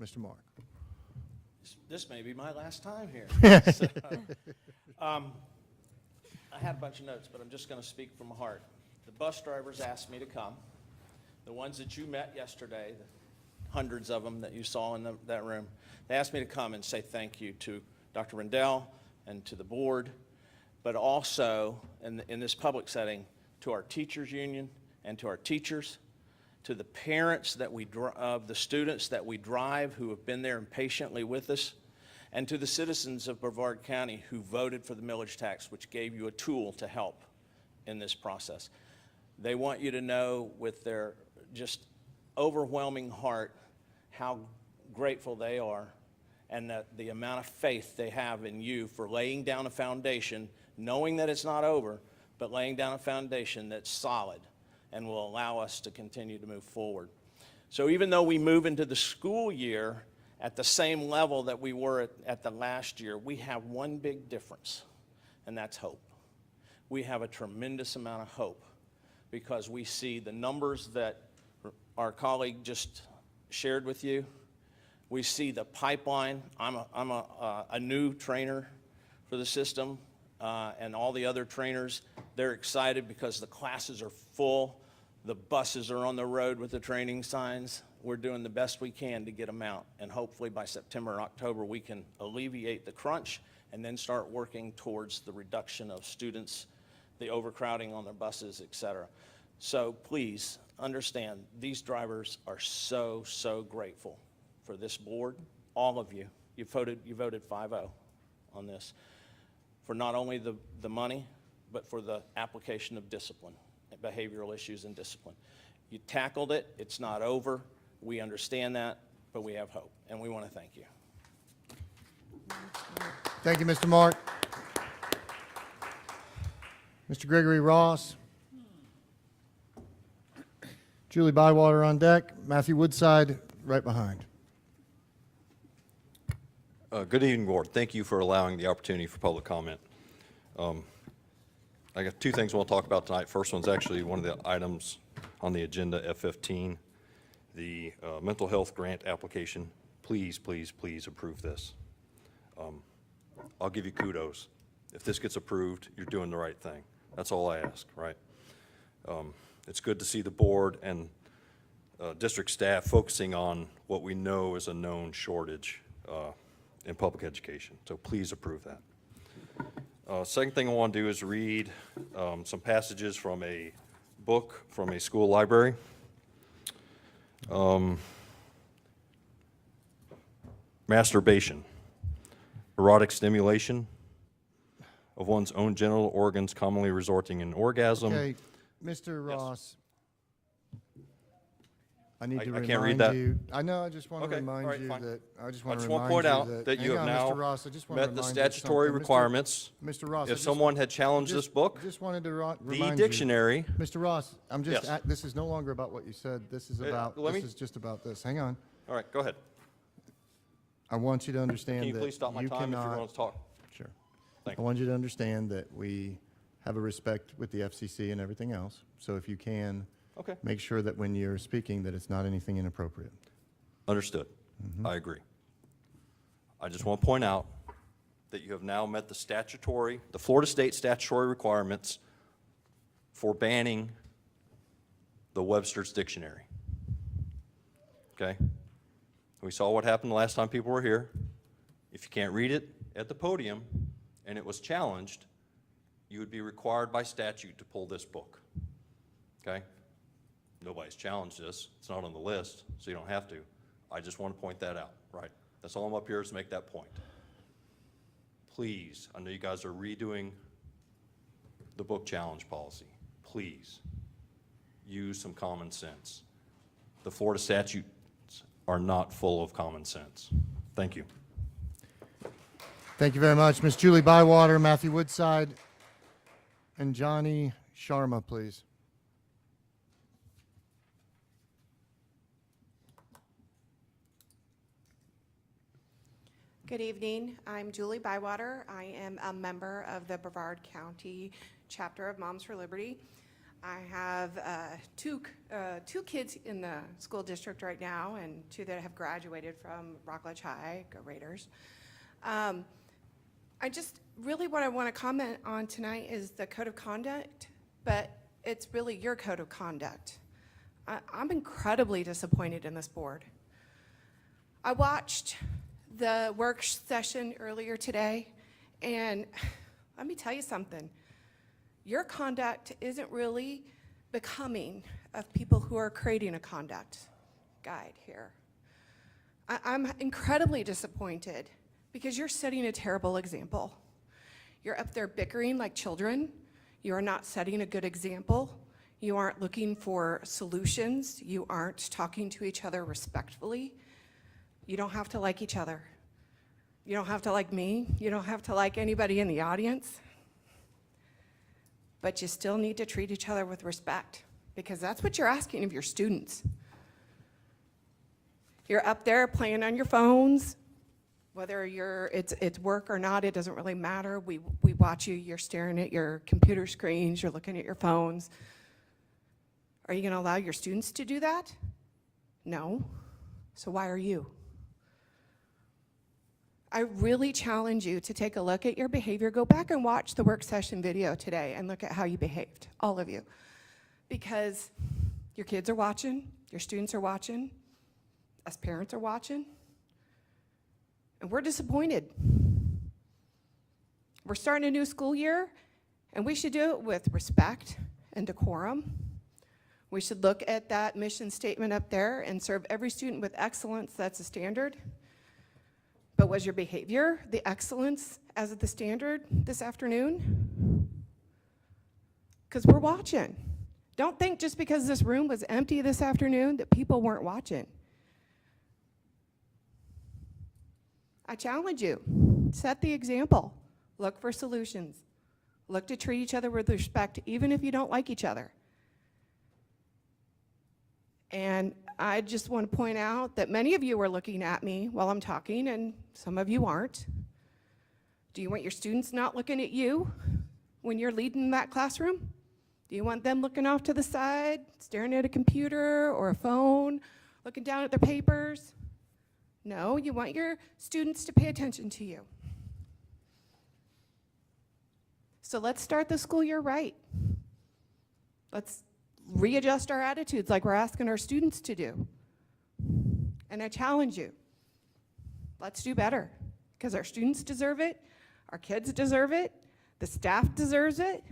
Mr. Mark. This may be my last time here. So, I had a bunch of notes, but I'm just going to speak from my heart. The bus drivers asked me to come. The ones that you met yesterday, the hundreds of them that you saw in that room, they asked me to come and say thank you to Dr. Rendell and to the board, but also in this public setting to our teachers union and to our teachers, to the parents of the students that we drive who have been there and patiently with us, and to the citizens of Brevard County who voted for the millage tax, which gave you a tool to help in this process. They want you to know with their just overwhelming heart how grateful they are and that the amount of faith they have in you for laying down a foundation, knowing that it's not over, but laying down a foundation that's solid and will allow us to continue to move forward. So even though we move into the school year at the same level that we were at the last year, we have one big difference, and that's hope. We have a tremendous amount of hope because we see the numbers that our colleague just shared with you. We see the pipeline. I'm a new trainer for the system, and all the other trainers, they're excited because the classes are full. The buses are on the road with the training signs. We're doing the best we can to get them out, and hopefully by September or October we can alleviate the crunch and then start working towards the reduction of students, the overcrowding on their buses, et cetera. So please understand, these drivers are so, so grateful for this board, all of you. You voted 5-0 on this, for not only the money, but for the application of discipline, behavioral issues and discipline. You tackled it. It's not over. We understand that, but we have hope, and we want to thank you. Thank you, Mr. Mark. Mr. Gregory Ross. Julie Bywater on deck. Matthew Woodside right behind. Good evening, Board. Thank you for allowing the opportunity for public comment. I got two things I want to talk about tonight. First one's actually one of the items on the agenda, F15, the mental health grant application. Please, please, please approve this. I'll give you kudos. If this gets approved, you're doing the right thing. That's all I ask, right? It's good to see the board and district staff focusing on what we know is a known shortage in public education. So please approve that. Second thing I want to do is read some passages from a book from a school library. Masturbation, erotic stimulation of one's own genital organs, commonly resulting in orgasm. Okay, Mr. Ross. I need to I remind can't read that? you. I know. I just want to Okay, remind all right, you fine. that. I just I want to just want remind to point you out that you hang have on, now Mr. Ross, I just want to met the remind you of statutory something. requirements. Mr. Ross, I If just someone want- had challenged this book, Just wanted to the remind dictionary. you. Mr. Ross, I'm just. Yes. This is no longer about what you said. This is about. let This me- is just about this. Hang on. All right, go ahead. I want you to understand Can you that please stop my you time if you cannot. want to talk? Sure. Thank I want you to understand that we have a respect with the FCC and everything else. So if you can, Okay. make sure that when you're speaking that it's not anything inappropriate. Understood. I agree. I just want to point out that you have now met the Florida State statutory requirements for banning the Webster's Dictionary. Okay? We saw what happened the last time people were here. If you can't read it at the podium and it was challenged, you would be required by statute to pull this book. Okay? Nobody's challenged this. It's not on the list, so you don't have to. I just want to point that out, right? That's all I'm up here is to make that point. Please, I know you guys are redoing the book challenge policy. Please, use some common sense. The Florida statutes are not full of common sense. Thank you. Thank you very much. Ms. Julie Bywater, Matthew Woodside, and Johnny Sharma, please. Good evening. I'm Julie Bywater. I am a member of the Brevard County chapter of Moms for Liberty. I have two kids in the school district right now and two that have graduated from Rockledge High. Go Raiders. What I want to comment on tonight is the code of conduct, but it's really your code of conduct. I'm incredibly disappointed in this board. I watched the work session earlier today, and let me tell you something. Your conduct isn't really becoming of people who are creating a conduct guide here. I'm incredibly disappointed because you're setting a terrible example. You're up there bickering like children. You are not setting a good example. You aren't looking for solutions. You aren't talking to each other respectfully. You don't have to like each other. You don't have to like me. You don't have to like anybody in the audience. But you still need to treat each other with respect, because that's what you're asking of your students. You're up there playing on your phones, whether it's work or not, it doesn't really matter. We watch you, you're staring at your computer screens, you're looking at your phones. Are you going to allow your students to do that? No. So why are you? I really challenge you to take a look at your behavior. Go back and watch the work session video today and look at how you behaved, all of you. Because your kids are watching, your students are watching, us parents are watching, and we're disappointed. We're starting a new school year, and we should do it with respect and decorum. We should look at that mission statement up there and serve every student with excellence. That's a standard. But was your behavior the excellence as the standard this afternoon? Because we're watching. Don't think just because this room was empty this afternoon that people weren't watching. I challenge you, set the example. Look for solutions. Look to treat each other with respect, even if you don't like each other. And I just want to point out that many of you are looking at me while I'm talking, and some of you aren't. Do you want your students not looking at you when you're leading that classroom? Do you want them looking off to the side, staring at a computer or a phone, looking down at their papers? No, you want your students to pay attention to you. So let's start the school year right. Let's readjust our attitudes like we're asking our students to do. And I challenge you, let's do better, because our students deserve it, our kids deserve it, the staff deserves it.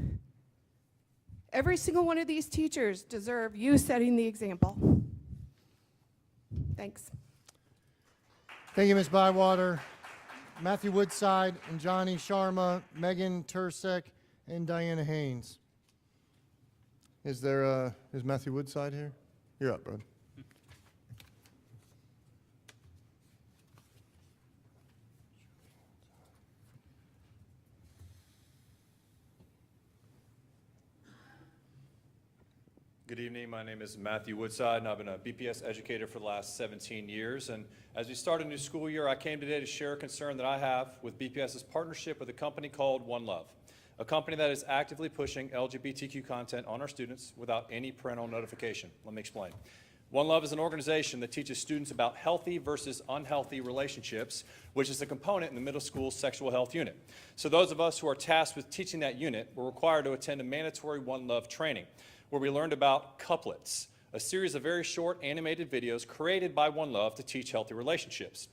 Every single one of these teachers deserve you setting the example. Thanks. Thank you, Ms. Bywater. Matthew Woodside and Johnny Sharma, Megan Tursek, and Diana Haynes. Is Matthew Woodside here? You're up, bud. Good evening. My name is Matthew Woodside, and I've been a BPS educator for the last 17 years. And as we start a new school year, I came today to share a concern that I have with BPS's partnership with a company called One Love, a company that is actively pushing LGBTQ content on our students without any parental notification. Let me explain. One Love is an organization that teaches students about healthy versus unhealthy relationships, which is a component in the middle school sexual health unit. So those of us who are tasked with teaching that unit were required to attend a mandatory One Love training, where we learned about couplets, a series of very short animated videos created by One Love to teach healthy relationships.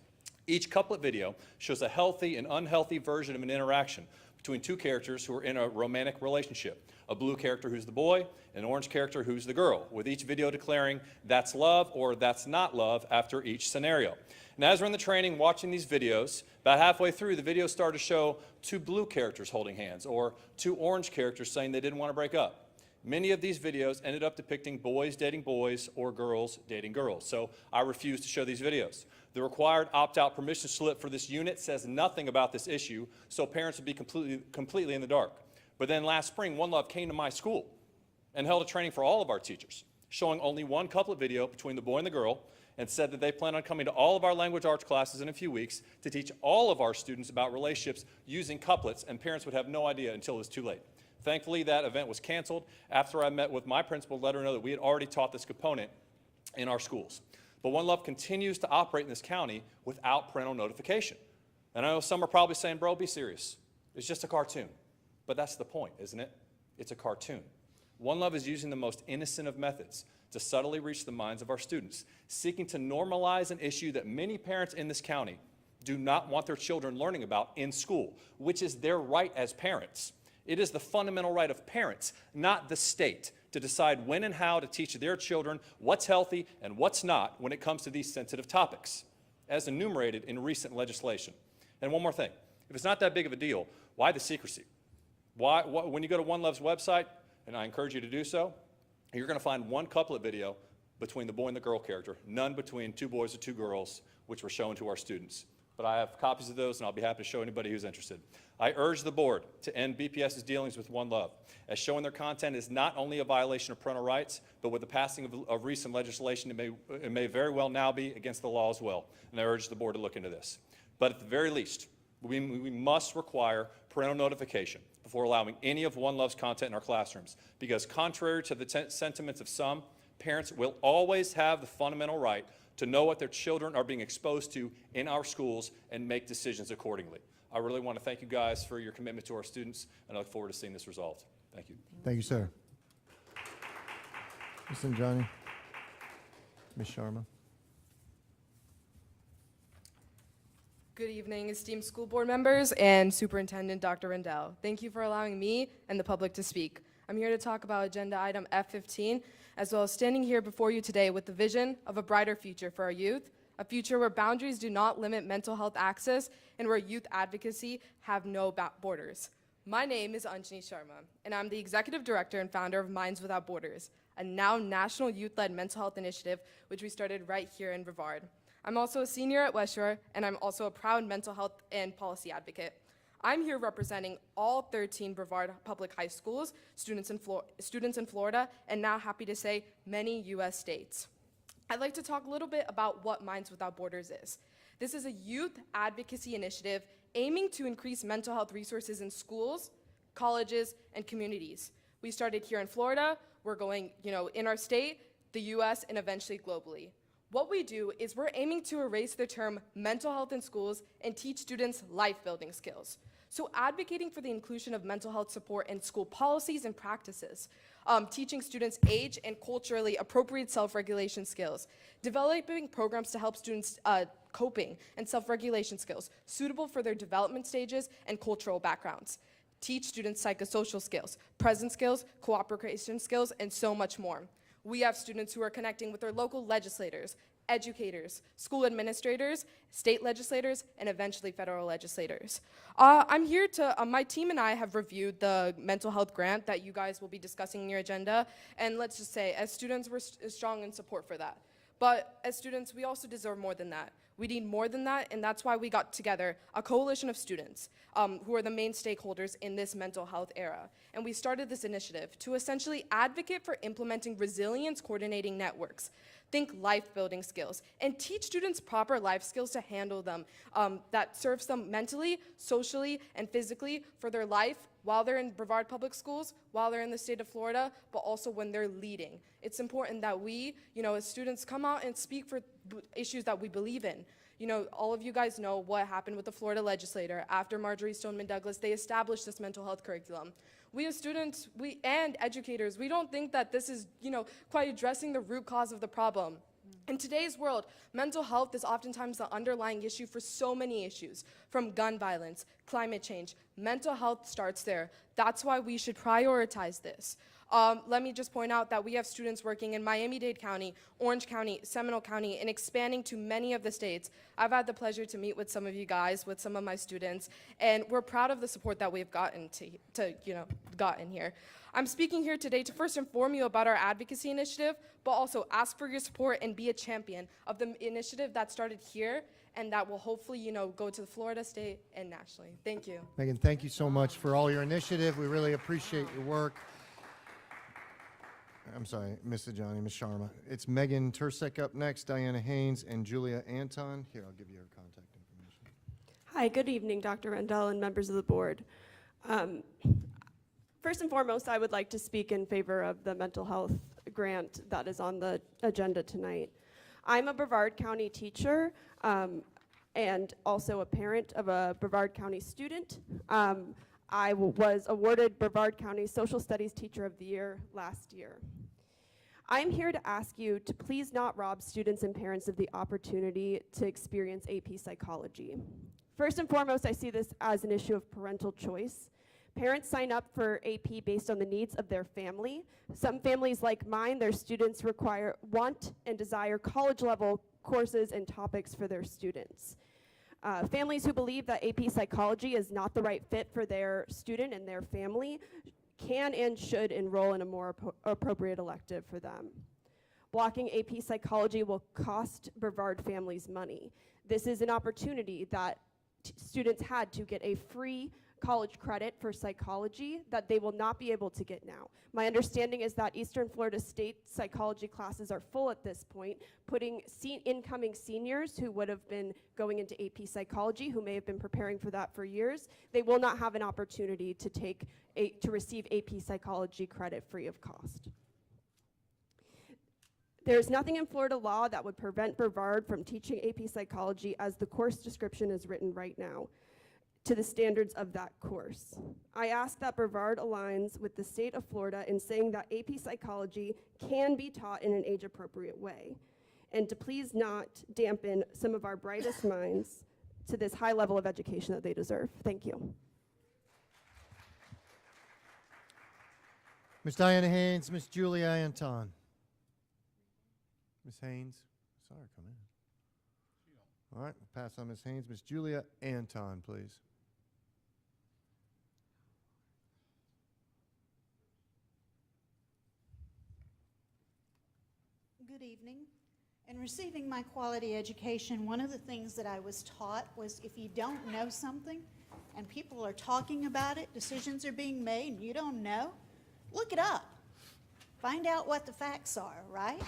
Each couplet video shows a healthy and unhealthy version of an interaction between two characters who are in a romantic relationship, a blue character who's the boy, and an orange character who's the girl, with each video declaring that's love or that's not love after each scenario. And as we're in the training watching these videos, about halfway through, the video started to show two blue characters holding hands or two orange characters saying they didn't want to break up. Many of these videos ended up depicting boys dating boys or girls dating girls, so I refused to show these videos. The required opt-out permission slip for this unit says nothing about this issue, so parents would be completely in the dark. But then last spring, One Love came to my school and held a training for all of our teachers, showing only one couplet video between the boy and the girl, and said that they plan on coming to all of our language arts classes in a few weeks to teach all of our students about relationships using couplets, and parents would have no idea until it was too late. Thankfully, that event was canceled after I met with my principal to let her know that we had already taught this component in our schools. But One Love continues to operate in this county without parental notification. And I know some are probably saying, bro, be serious. It's just a cartoon. But that's the point, isn't it? It's a cartoon. One Love is using the most innocent of methods to subtly reach the minds of our students, seeking to normalize an issue that many parents in this county do not want their children learning about in school, which is their right as parents. It is the fundamental right of parents, not the state, to decide when and how to teach their children what's healthy and what's not when it comes to these sensitive topics, as enumerated in recent legislation. And one more thing, if it's not that big of a deal, why the secrecy? When you go to One Love's website, and I encourage you to do so, you're going to find one couplet video between the boy and the girl character, none between 2 boys or 2 girls, which were shown to our students. But I have copies of those, and I'll be happy to show anybody who's interested. I urge the board to end BPS's dealings with One Love, as showing their content is not only a violation of parental rights, but with the passing of recent legislation, it may very well now be against the law as well. And I urge the board to look into this. But at the very least, we must require parental notification before allowing any of One Love's content in our classrooms, because contrary to the sentiments of some, parents will always have the fundamental right to know what their children are being exposed to in our schools and make decisions accordingly. I really want to thank you guys for your commitment to our students, and I look forward to seeing this resolved. Thank you. Thank you, sir. Ms. Johnny. Ms. Sharma. Good evening, esteemed school board members and Superintendent Dr. Rendell. Thank you for allowing me and the public to speak. I'm here to talk about agenda item F15, as well as standing here before you today with the vision of a brighter future for our youth, a future where boundaries do not limit mental health access and where youth advocacy have no borders. My name is Anjani Sharma, and I'm the executive director and founder of Minds Without Borders, a now national youth-led mental health initiative, which we started right here in Brevard. I'm also a senior at West Shore, and I'm also a proud mental health and policy advocate. I'm here representing all 13 Brevard public high schools, students in Florida, and now happy to say many US states. I'd like to talk a little bit about what Minds Without Borders is. This is a youth advocacy initiative aiming to increase mental health resources in schools, colleges, and communities. We started here in Florida, we're going, in our state, the US, and eventually globally. What we do is we're aiming to erase the term mental health in schools and teach students life-building skills. So advocating for the inclusion of mental health support in school policies and practices, teaching students age and culturally appropriate self-regulation skills, developing programs to help students coping and self-regulation skills suitable for their development stages and cultural backgrounds, teach students psychosocial skills, present skills, cooperation skills, and so much more. We have students who are connecting with their local legislators, educators, school administrators, state legislators, and eventually federal legislators. I'm here to, my team and I have reviewed the mental health grant that you guys will be discussing in your agenda, and let's just say, as students, we're strong in support for that. But as students, we also deserve more than that. We need more than that, and that's why we got together a coalition of students who are the main stakeholders in this mental health era. And we started this initiative to essentially advocate for implementing resilience coordinating networks, think life-building skills, and teach students proper life skills to handle them that serves them mentally, socially, and physically for their life while they're in Brevard Public Schools, while they're in the state of Florida, but also when they're leading. It's important that we, as students, come out and speak for issues that we believe in. All of you guys know what happened with the Florida legislator. After Marjorie Stoneman Douglas, they established this mental health curriculum. We as students, and educators, we don't think that this is, quite addressing the root cause of the problem. In today's world, mental health is oftentimes the underlying issue for so many issues, from gun violence, climate change. Mental health starts there. That's why we should prioritize this. Let me just point out that we have students working in Miami-Dade County, Orange County, Seminole County, and expanding to many of the states. I've had the pleasure to meet with some of you guys, with some of my students, and we're proud of the support that we've gotten gotten here. I'm speaking here today to first inform you about our advocacy initiative, but also ask for your support and be a champion of the initiative that started here and that will hopefully, go to the Florida state and nationally. Thank you. Megan, thank you so much for all your initiative. We really appreciate your work. I'm sorry, Ms. Johnny, Ms. Sharma. It's Megan Tursek up next, Diana Haynes, and Julia Anton. Here, I'll give you her contact information. Hi, good evening, Dr. Rendell and members of the board. First and foremost, I would like to speak in favor of the mental health grant that is on the agenda tonight. I'm a Brevard County teacher and also a parent of a Brevard County student. I was awarded Brevard County Social Studies Teacher of the Year last year. I'm here to ask you to please not rob students and parents of the opportunity to experience AP Psychology. First and foremost, I see this as an issue of parental choice. Parents sign up for AP based on the needs of their family. Some families like mine, their students want and desire college-level courses and topics for their students. Families who believe that AP Psychology is not the right fit for their student and their family can and should enroll in a more appropriate elective for them. blocking AP psychology will cost Brevard families money. This is an opportunity that students had to get a free college credit for psychology that they will not be able to get now. My understanding is that Eastern Florida State psychology classes are full at this point, putting incoming seniors who would have been going into AP psychology, who may have been preparing for that for years, they will not have an opportunity to receive AP psychology credit free of cost. There is nothing in Florida law that would prevent Brevard from teaching AP psychology as the course description is written right now, to the standards of that course. I ask that Brevard aligns with the state of Florida in saying that AP psychology can be taught in an age-appropriate way, and to please not dampen some of our brightest minds to this high level of education that they deserve. Thank you. Ms. Diana Haynes, Ms. Julia Anton. Ms. Haynes, saw her come in. All right, we'll pass on Ms. Haynes. Ms. Julia Anton, please. Good evening. In receiving my quality education, one of the things that I was taught was if you don't know something and people are talking about it, decisions are being made, and you don't know, look it up. Find out what the facts are, right?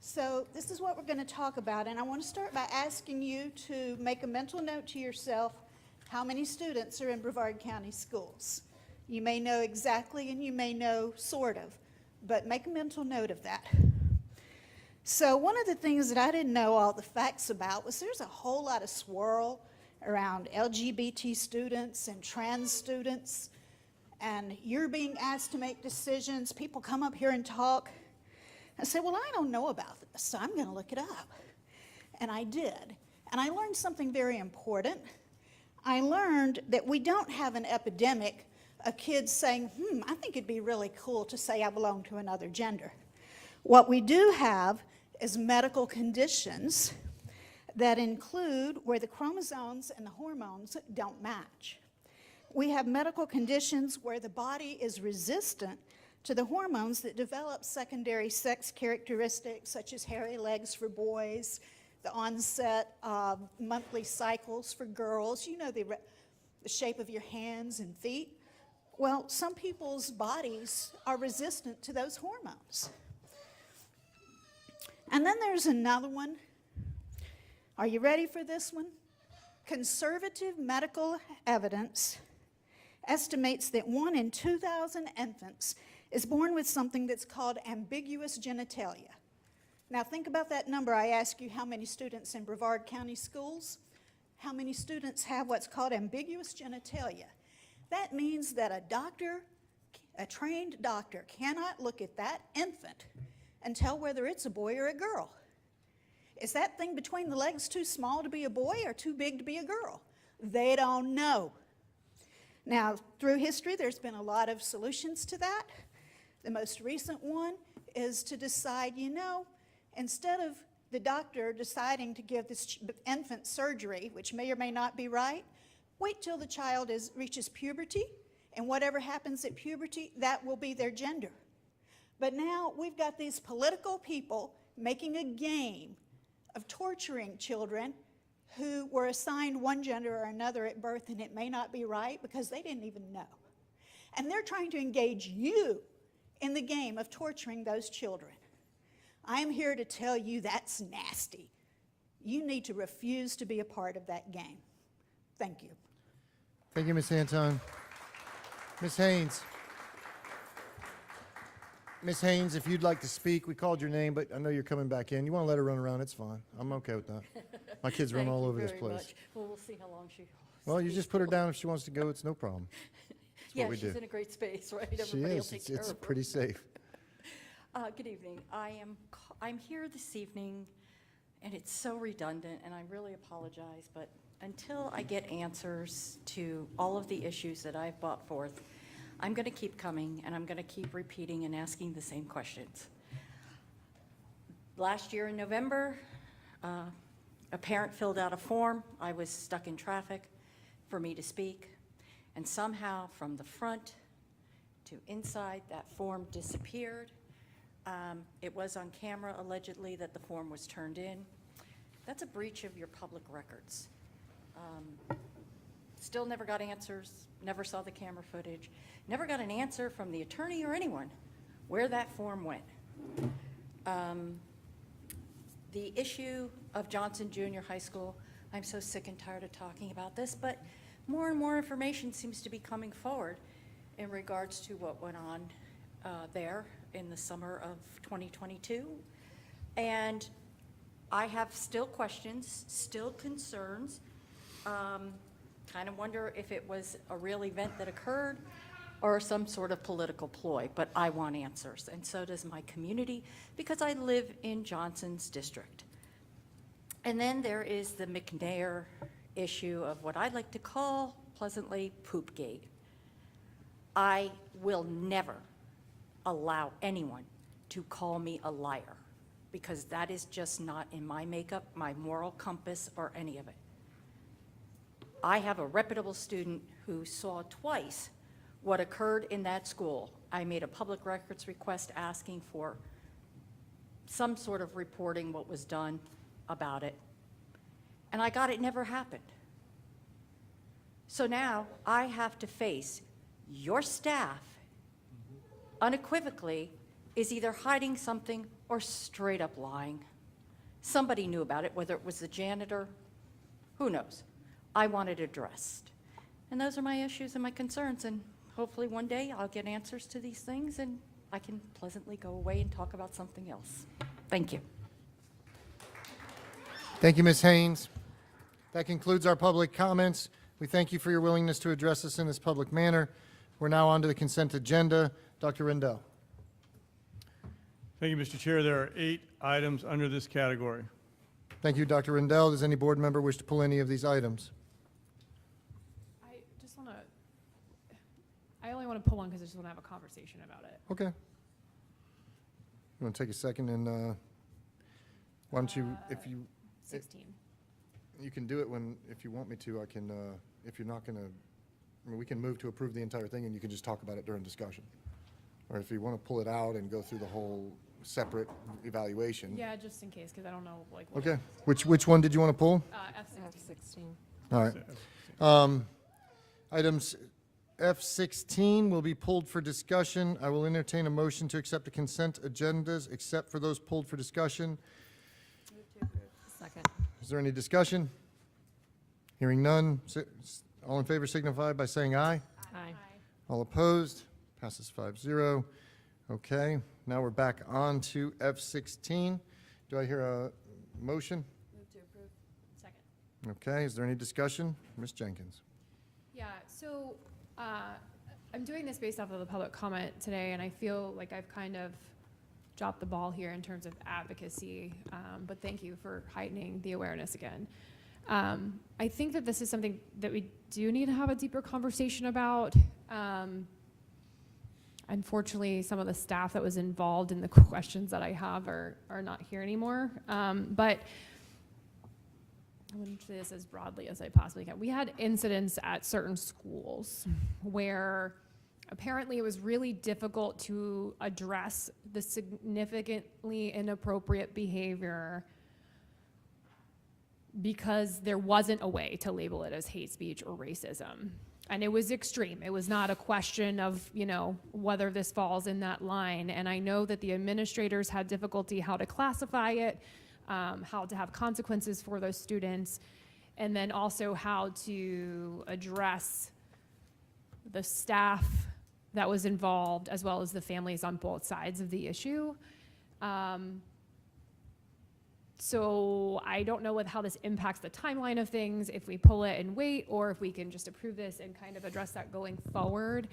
So this is what we're going to talk about, and I want to start by asking you to make a mental note to yourself how many students are in Brevard County schools. You may know exactly and you may know sort of, but make a mental note of that. So one of the things that I didn't know all the facts about was there's a whole lot of swirl around LGBT students and trans students, and you're being asked to make decisions. People come up here and talk. I said, well, I don't know about this, so I'm going to look it up. And I did. And I learned something very important. I learned that we don't have an epidemic of kids saying, I think it'd be really cool to say I belong to another gender. What we do have is medical conditions that include where the chromosomes and the hormones don't match. We have medical conditions where the body is resistant to the hormones that develop secondary sex characteristics such as hairy legs for boys, the onset of monthly cycles for girls, you know, the shape of your hands and feet. Well, some people's bodies are resistant to those hormones. And then there's another one. Are you ready for this one? Conservative medical evidence estimates that 1 in 2,000 infants is born with something that's called ambiguous genitalia. Now think about that number. I asked you how many students in Brevard County schools. How many students have what's called ambiguous genitalia? That means that a doctor, a trained doctor, cannot look at that infant and tell whether it's a boy or a girl. Is that thing between the legs too small to be a boy or too big to be a girl? They don't know. Now, through history, there's been a lot of solutions to that. The most recent one is to decide, you know, instead of the doctor deciding to give this infant surgery, which may or may not be right, wait till the child reaches puberty, and whatever happens at puberty, that will be their gender. But now we've got these political people making a game of torturing children who were assigned one gender or another at birth, and it may not be right because they didn't even know. And they're trying to engage you in the game of torturing those children. I'm here to tell you that's nasty. You need to refuse to be a part of that game. Thank you. Thank you, Ms. Anton. Ms. Haynes. Ms. Haynes, if you'd like to speak, we called your name, but I know you're coming back in. You want to let her run around, it's fine. I'm okay with that. My kids run all over this place. Much. Well, we'll see how long she Well, you just put her down if she wants to go, it's no problem. That's yeah, what we she's do. in a great space, right? She Everybody will is. take care It's of her. pretty safe. Good evening. I'm here this evening, and it's so redundant, and I really apologize, but until I get answers to all of the issues that I've brought forth, I'm going to keep coming, and I'm going to keep repeating and asking the same questions. Last year in November, a parent filled out a form. I was stuck in traffic for me to speak, and somehow from the front to inside, that form disappeared. It was on camera allegedly that the form was turned in. That's a breach of your public records. Still never got answers, never saw the camera footage, never got an answer from the attorney or anyone where that form went. The issue of Johnson Junior High School, I'm so sick and tired of talking about this, but more and more information seems to be coming forward in regards to what went on there in the summer of 2022. And I have still questions, still concerns. Kind of wonder if it was a real event that occurred or some sort of political ploy, but I want answers, and so does my community, because I live in Johnson's district. And then there is the McNair issue of what I'd like to call pleasantly Poopgate. I will never allow anyone to call me a liar, because that is just not in my makeup, my moral compass, or any of it. I have a reputable student who saw twice what occurred in that school. I made a public records request asking for some sort of reporting what was done about it, and I got it never happened. So now I have to face your staff unequivocally is either hiding something or straight up lying. Somebody knew about it, whether it was the janitor, who knows? I want it addressed. And those are my issues and my concerns, and hopefully one day I'll get answers to these things and I can pleasantly go away and talk about something else. Thank you. Thank you, Ms. Haynes. That concludes our public comments. We thank you for your willingness to address us in this public manner. We're now on to the consent agenda. Dr. Rendell. Thank you, Mr. Chair. There are 8 items under this category. Thank you, Dr. Rendell. Does any board member wish to pull any of these items? I only want to pull one because I just want to have a conversation about it. Okay. You want to take a second and why don't you, if you... 16. You can do it if you want me to, I can, if you're not going to, I mean, we can move to approve the entire thing and you can just talk about it during discussion. Or if you want to pull it out and go through the whole separate evaluation. Yeah, just in case, because I don't know, like. Okay. Which one did you want to pull? F16. All right. Items F16 will be pulled for discussion. I will entertain a motion to accept the consent agendas, except for those pulled for discussion. Second. Is there any discussion? Hearing none. All in favor signify by saying aye. Aye. All opposed? Passes 5-0. Okay, now we're back on to F16. Do I hear a motion? Move to approve. Second. Okay, is there any discussion? Ms. Jenkins. Yeah, so I'm doing this based off of the public comment today, and I feel like I've kind of dropped the ball here in terms of advocacy, but thank you for heightening the awareness again. I think that this is something that we do need to have a deeper conversation about. Unfortunately, some of the staff that was involved in the questions that I have are not here anymore. But I want to say this as broadly as I possibly can. We had incidents at certain schools where apparently it was really difficult to address the significantly inappropriate behavior because there wasn't a way to label it as hate speech or racism. And it was extreme. It was not a question of, you know, whether this falls in that line. And I know that the administrators had difficulty how to classify it, how to have consequences for those students, and then also how to address the staff that was involved, as well as the families on both sides of the issue. So I don't know how this impacts the timeline of things, if we pull it and wait, or if we can just approve this and kind of address that going forward.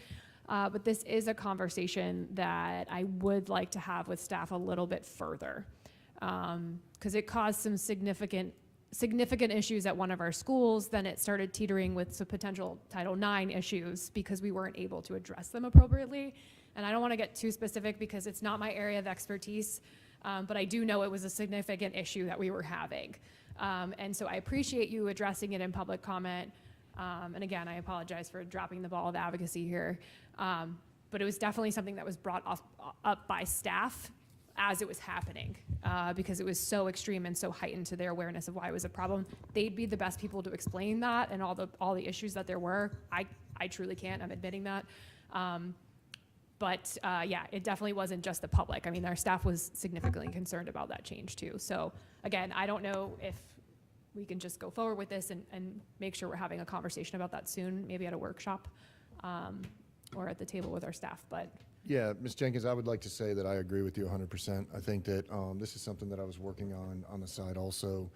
But this is a conversation that I would like to have with staff a little bit further, because it caused some significant issues at one of our schools. Then it started teetering with some potential Title IX issues because we weren't able to address them appropriately. And I don't want to get too specific because it's not my area of expertise. But I do know it was a significant issue that we were having. And so I appreciate you addressing it in public comment. And again, I apologize for dropping the ball of advocacy here. But it was definitely something that was brought up by staff as it was happening, because it was so extreme and so heightened to their awareness of why it was a problem. They'd be the best people to explain that and all the issues that there were. I truly can't, I'm admitting that. But yeah, it definitely wasn't just the public. I mean, our staff was significantly concerned about that change too. So again, I don't know if we can just go forward with this and make sure we're having a conversation about that soon, maybe at a workshop or at the table with our staff, but. Yeah, Ms. Jenkins, I would like to say that I agree with you 100%. I think that this is something that I was working on the side also.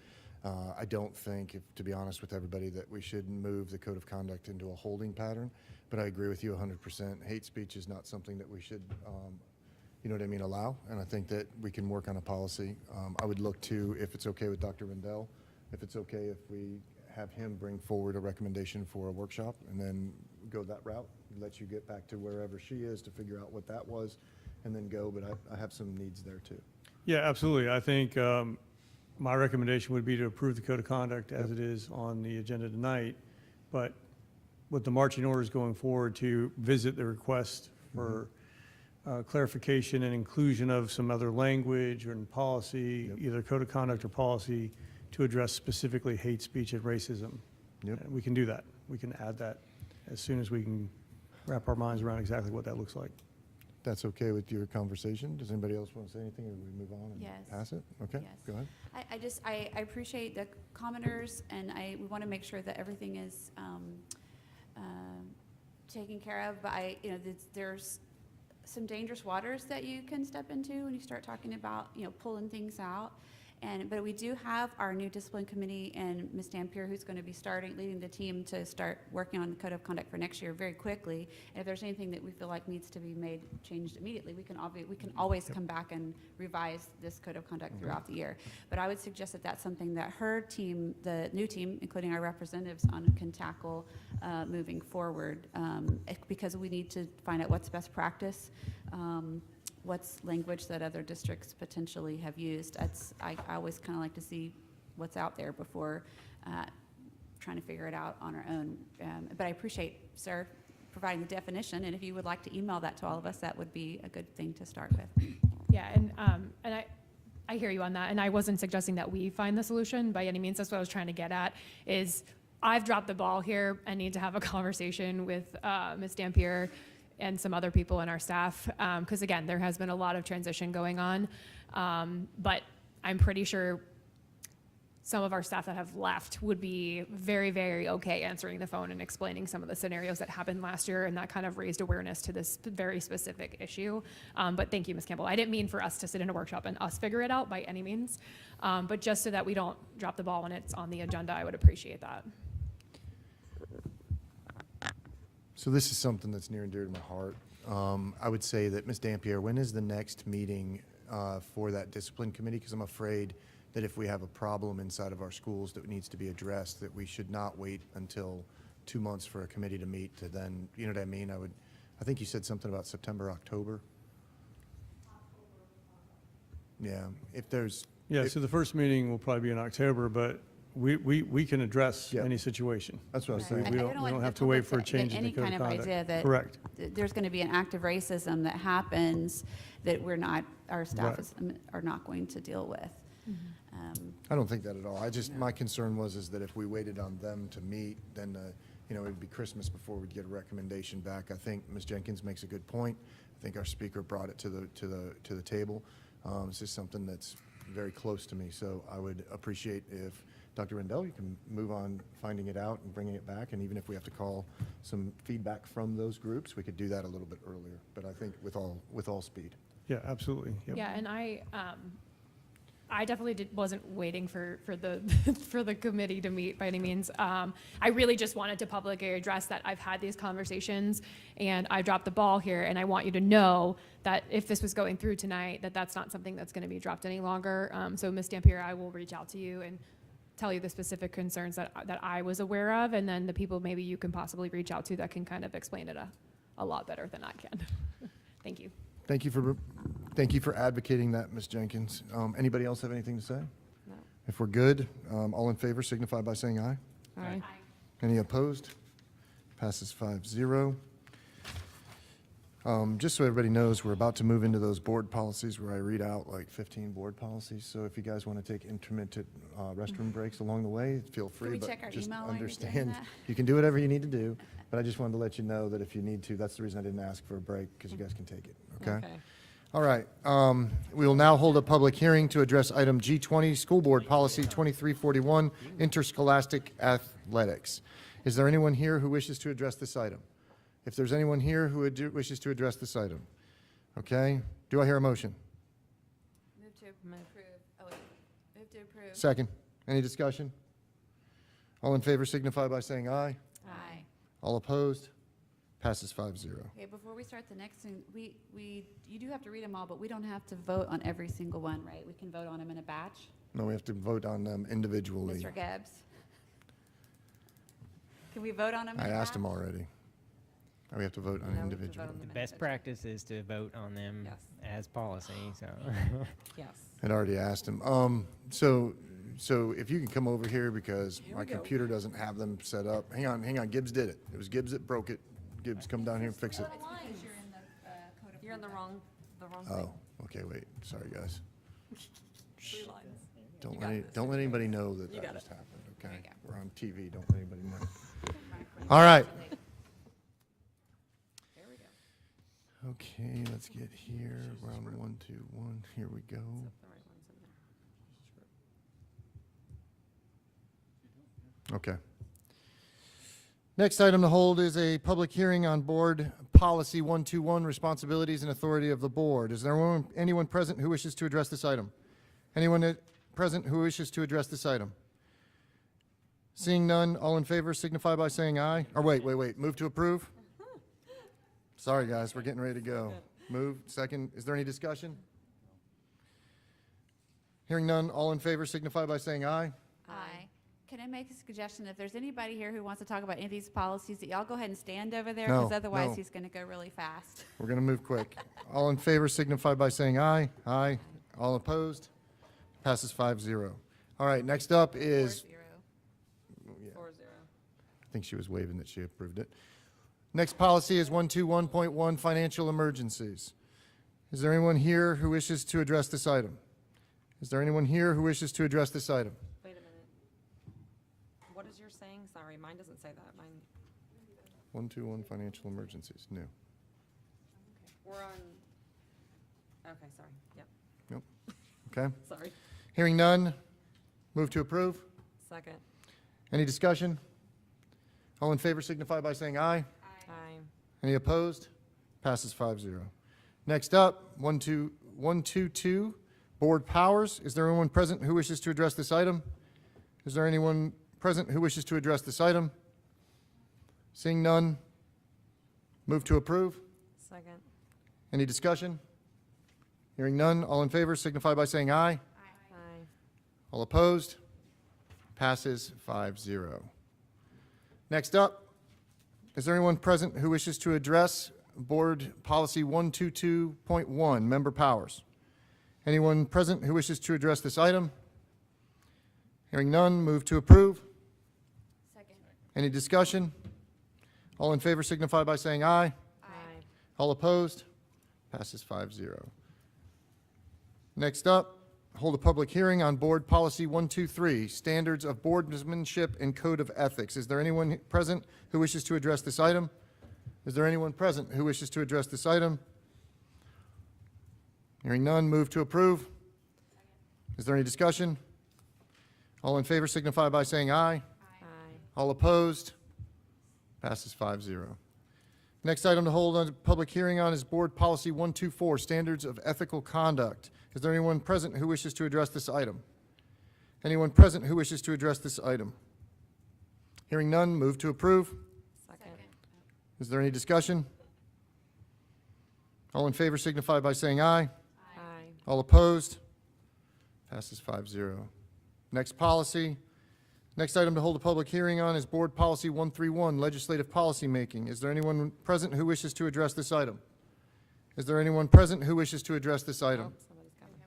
I don't think, to be honest with everybody, that we should move the code of conduct into a holding pattern, but I agree with you 100%. Hate speech is not something that we should, you know what I mean, allow, and I think that we can work on a policy. I would look to, if it's okay with Dr. Rendell, if it's okay if we have him bring forward a recommendation for a workshop and then go that route, let you get back to wherever she is to figure out what that was and then go, but I have some needs there too. Yeah, absolutely. I think my recommendation would be to approve the code of conduct as it is on the agenda tonight, but with the marching orders going forward to visit the request for clarification and inclusion of some other language or policy, either code of conduct or policy, to address specifically hate speech and racism. And we can do that. We can add that as soon as we can wrap our minds around exactly what that looks like. That's okay with your conversation? Does anybody else want to say anything, or we move on and Yes. pass it? Okay, Yes. go ahead. I appreciate the commenters, and we want to make sure that everything is taken care of, but there's some dangerous waters that you can step into when you start talking about, pulling things out. But we do have our new discipline committee and Ms. Dampier, who's going to be leading the team to start working on the code of conduct for next year very quickly. And if there's anything that we feel like needs to be changed immediately, we can always come back and revise this code of conduct throughout the year. But I would suggest that that's something that her team, the new team, including our representatives can tackle moving forward, because we need to find out what's best practice. What's language that other districts potentially have used. I always kind of like to see what's out there before trying to figure it out on our own. But I appreciate, sir, providing the definition, and if you would like to email that to all of us, that would be a good thing to start with. Yeah, and I hear you on that, and I wasn't suggesting that we find the solution by any means. That's what I was trying to get at, is I've dropped the ball here. I need to have a conversation with Ms. Dampier and some other people in our staff, because again, there has been a lot of transition going on, but I'm pretty sure some of our staff that have left would be very, very okay answering the phone and explaining some of the scenarios that happened last year, and that kind of raised awareness to this very specific issue. But thank you, Ms. Campbell. I didn't mean for us to sit in a workshop and us figure it out by any means, but just so that we don't drop the ball when it's on the agenda, I would appreciate that. So this is something that's near and dear to my heart. I would say that, Ms. Dampier, when is the next meeting for that discipline committee? Because I'm afraid that if we have a problem inside of our schools that needs to be addressed, that we should not wait until 2 months for a committee to meet to then, you know what I mean? I think you said something about September, October. Yeah, if there's. Yeah, so the first meeting will probably be in October, but we can address any situation. That's what I was saying. We don't have to wait for a change in the code of conduct. Any kind of idea that Correct. there's going to be an act of racism that happens that our staff are not going to deal with. I don't think that at all. My concern is that if we waited on them to meet, then, it would be Christmas before we'd get a recommendation back. I think Ms. Jenkins makes a good point. I think our speaker brought it to the table. This is something that's very close to me, so I would appreciate if Dr. Rendell, you can move on finding it out and bringing it back, and even if we have to call some feedback from those groups, we could do that a little bit earlier, but I think with all speed. Yeah, absolutely. Yep. Yeah, and I definitely wasn't waiting for the for the committee to meet by any means. I really just wanted to publicly address that I've had these conversations and I dropped the ball here, and I want you to know that if this was going through tonight, that's not something that's going to be dropped any longer. So Ms. Dampier, I will reach out to you and tell you the specific concerns that I was aware of, and then the people maybe you can possibly reach out to that can kind of explain it a lot better than I can. Thank you. Thank you for advocating that, Ms. Jenkins. Anybody else have anything to say? No. If we're good, all in favor signify by saying aye. Aye. Any opposed? Passes 5-0. Just so everybody knows, we're about to move into those board policies where I read out like 15 board policies. So if you guys want to take intermittent restroom breaks along the way, feel free. we but check our just email while you're doing understand, that? you can do whatever you need to do. But I just wanted to let you know that if you need to, that's the reason I didn't ask for a break, because you guys can take it, okay? All right. We will now hold a public hearing to address item G20, School Board Policy 2341, Interscholastic Athletics. Is there anyone here who wishes to address this item? If there's anyone here who wishes to address this item, okay? Do I hear a motion? Move to approve. Oh, wait. Move to approve. Second. Any discussion? All in favor signify by saying aye. Aye. All opposed? Passes 5-0. Okay, before we start the next thing, you do have to read them all, but we don't have to vote on every single one, right? We can vote on them in a batch? No, we have to vote on them individually. Mr. Gibbs? Can we vote on them in a I batch? asked him already. We have to vote on individually. The best practice is to vote on them as policy, so. Yes. I'd already asked him. So if you can come over here, because my computer doesn't have them set up. Hang on, Gibbs did it. It was Gibbs that broke it. Gibbs, come down here and fix it. You're in the wrong Oh, okay, wait, sorry, guys. Shh. Don't let anybody know that that just happened, okay? We're on TV, don't let anybody know. All right. Okay, let's get here, round 1, 2, 1, here we go. Okay. Next item to hold is a public hearing on Board Policy 121, Responsibilities and Authority of the Board. Is there anyone present who wishes to address this item? Anyone present who wishes to address this item? Seeing none, all in favor signify by saying aye. Or wait, move to approve? Sorry, guys, we're getting ready to go. Move, second. Is there any discussion? Hearing none, all in favor signify by saying aye. Aye. Can I make a suggestion? If there's anybody here who wants to talk about any of these policies, that y'all go ahead and stand over there, No, because otherwise no. he's going to go really fast. We're going to move quick. All in favor signify by saying aye. Aye. All opposed? Passes 5-0. All right, next up is, 4-0. I think she was waving that she approved it. Next policy is 121.1, Financial Emergencies. Is there anyone here who wishes to address this item? Is there anyone here who wishes to address this item? Wait a minute. What is yours saying? Sorry, mine doesn't say that. Mine, 121, Financial Emergencies, new. we're on, okay, sorry, yep, Nope. Okay. sorry. Hearing none, move to approve. Second. Any discussion? All in favor signify by saying aye. Aye. Any opposed? Passes 5-0. Next up, 122, Board Powers. Is there anyone present who wishes to address this item? Is there anyone present who wishes to address this item? Seeing none, move to approve. Second. Any discussion? Hearing none, all in favor signify by saying aye. Aye. All opposed? Passes 5-0. Next up, is there anyone present who wishes to address Board Policy 122.1, Member Powers? Anyone present who wishes to address this item? Hearing none, move to approve. Second. Any discussion? All in favor signify by saying aye. Aye. All opposed? Passes 5-0. Next up, hold a public hearing on Board Policy 123, Standards of Boardsmanship and Code of Ethics. Is there anyone present who wishes to address this item? Is there anyone present who wishes to address this item? Hearing none, move to approve. Is there any discussion? All in favor signify by saying aye. Aye. All opposed? Passes 5-0. Next item to hold a public hearing on is Board Policy 124, Standards of Ethical Conduct. Is there anyone present who wishes to address this item? Anyone present who wishes to address this item? Hearing none, move to approve. Second. Is there any discussion? All in favor signify by saying aye. Aye. All opposed? Passes 5-0. Next policy. Next item to hold a public hearing on is Board Policy 131, Legislative Policy Making. Is there anyone present who wishes to address this item? Is there anyone present who wishes to address this item? Oh, somebody's coming.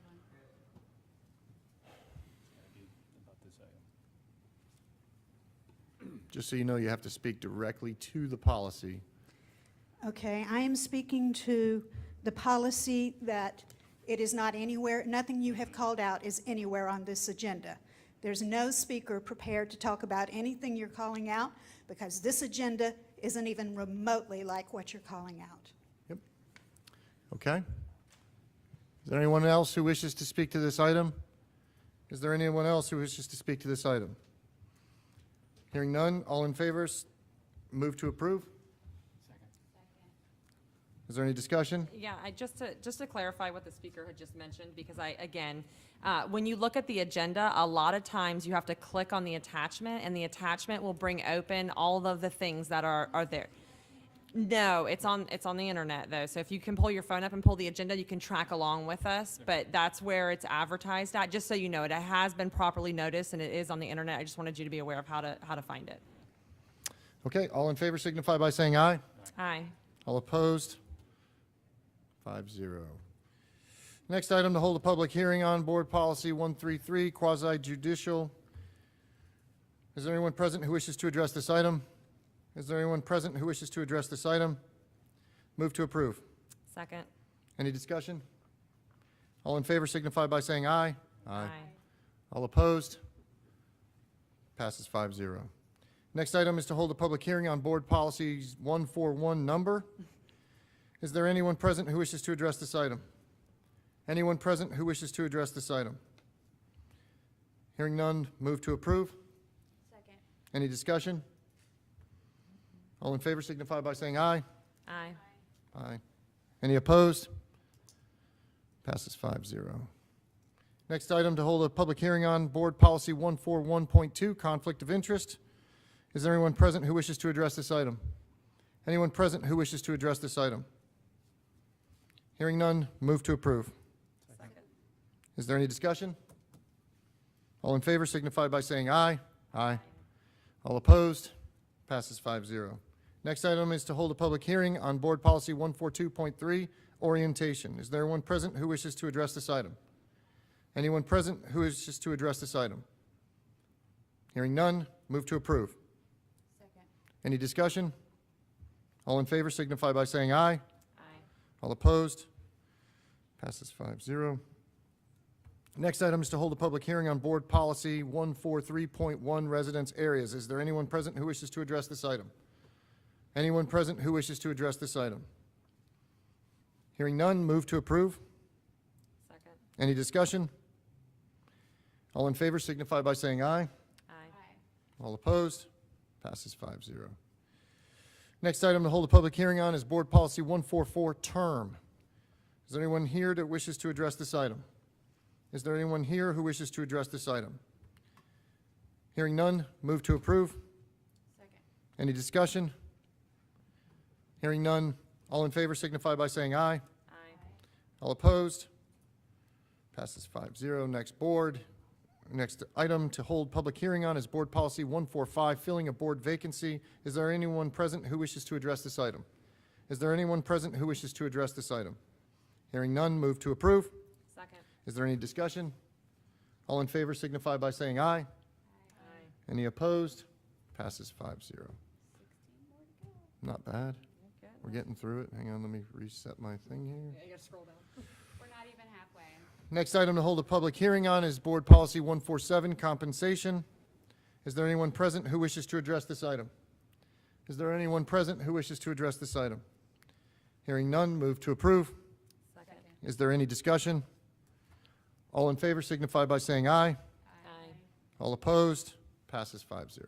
Just so you know, you have to speak directly to the policy. Okay, I am speaking to the policy that it is not anywhere, nothing you have called out is anywhere on this agenda. There's no speaker prepared to talk about anything you're calling out because this agenda isn't even remotely like what you're calling out. Yep. Okay. Is there anyone else who wishes to speak to this item? Is there anyone else who wishes to speak to this item? Hearing none, all in favor, move to approve? Is there any discussion? Yeah, just to clarify what the speaker had just mentioned, because again, when you look at the agenda, a lot of times you have to click on the attachment, and the attachment will bring open all of the things that are there. No, it's on the internet though, so if you can pull your phone up and pull the agenda, you can track along with us, but that's where it's advertised at, just so you know. It has been properly noticed, and it is on the internet. I just wanted you to be aware of how to find it. Okay, all in favor signify by saying aye. Aye. All opposed? 5-0. Next item, to hold a public hearing on Board Policy 133, quasi-judicial. Is there anyone present who wishes to address this item? Is there anyone present who wishes to address this item? Move to approve. Second. Any discussion? All in favor signify by saying aye. Aye. All opposed? Passes 5-0. Next item is to hold a public hearing on Board Policies 141 number. Is there anyone present who wishes to address this item? Anyone present who wishes to address this item? Hearing none, move to approve. Second. Any discussion? All in favor signify by saying aye. Aye. Aye. Any opposed? Passes 5-0. Next item, to hold a public hearing on Board Policy 141.2, conflict of interest. Is there anyone present who wishes to address this item? Anyone present who wishes to address this item? Hearing none, move to approve. Second. Is there any discussion? All in favor signify by saying aye. Aye. All opposed? Passes 5-0. Next item is to hold a public hearing on Board Policy 142.3, orientation. Is there anyone present who wishes to address this item? Anyone present who wishes to address this item? Hearing none, move to approve. Second. Any discussion? All in favor signify by saying aye. Aye. All opposed? Passes 5-0. Next item is to hold a public hearing on Board Policy 143.1, residence areas. Is there anyone present who wishes to address this item? Anyone present who wishes to address this item? Hearing none, move to approve. Second. Any discussion? All in favor signify by saying aye. Aye. All opposed? Passes 5-0. Next item to hold a public hearing on is Board Policy 144, term. Is there anyone here that wishes to address this item? Is there anyone here who wishes to address this item? Hearing none, move to approve. Second. Any discussion? Hearing none, all in favor signify by saying aye. Aye. All opposed? Passes 5-0. Next item to hold public hearing on is Board Policy 145, filling a board vacancy. Is there anyone present who wishes to address this item? Is there anyone present who wishes to address this item? Hearing none, move to approve. Second. Is there any discussion? All in favor signify by saying aye. Aye. Any opposed? Passes 5-0. Not bad. Good. We're getting through it. Hang on, let me reset my thing here. Yeah, you gotta scroll down. We're not even halfway. Next item to hold a public hearing on is Board Policy 147, compensation. Is there anyone present who wishes to address this item? Is there anyone present who wishes to address this item? Hearing none, move to approve. Second. Is there any discussion? All in favor signify by saying aye. Aye. All opposed? Passes 5-0.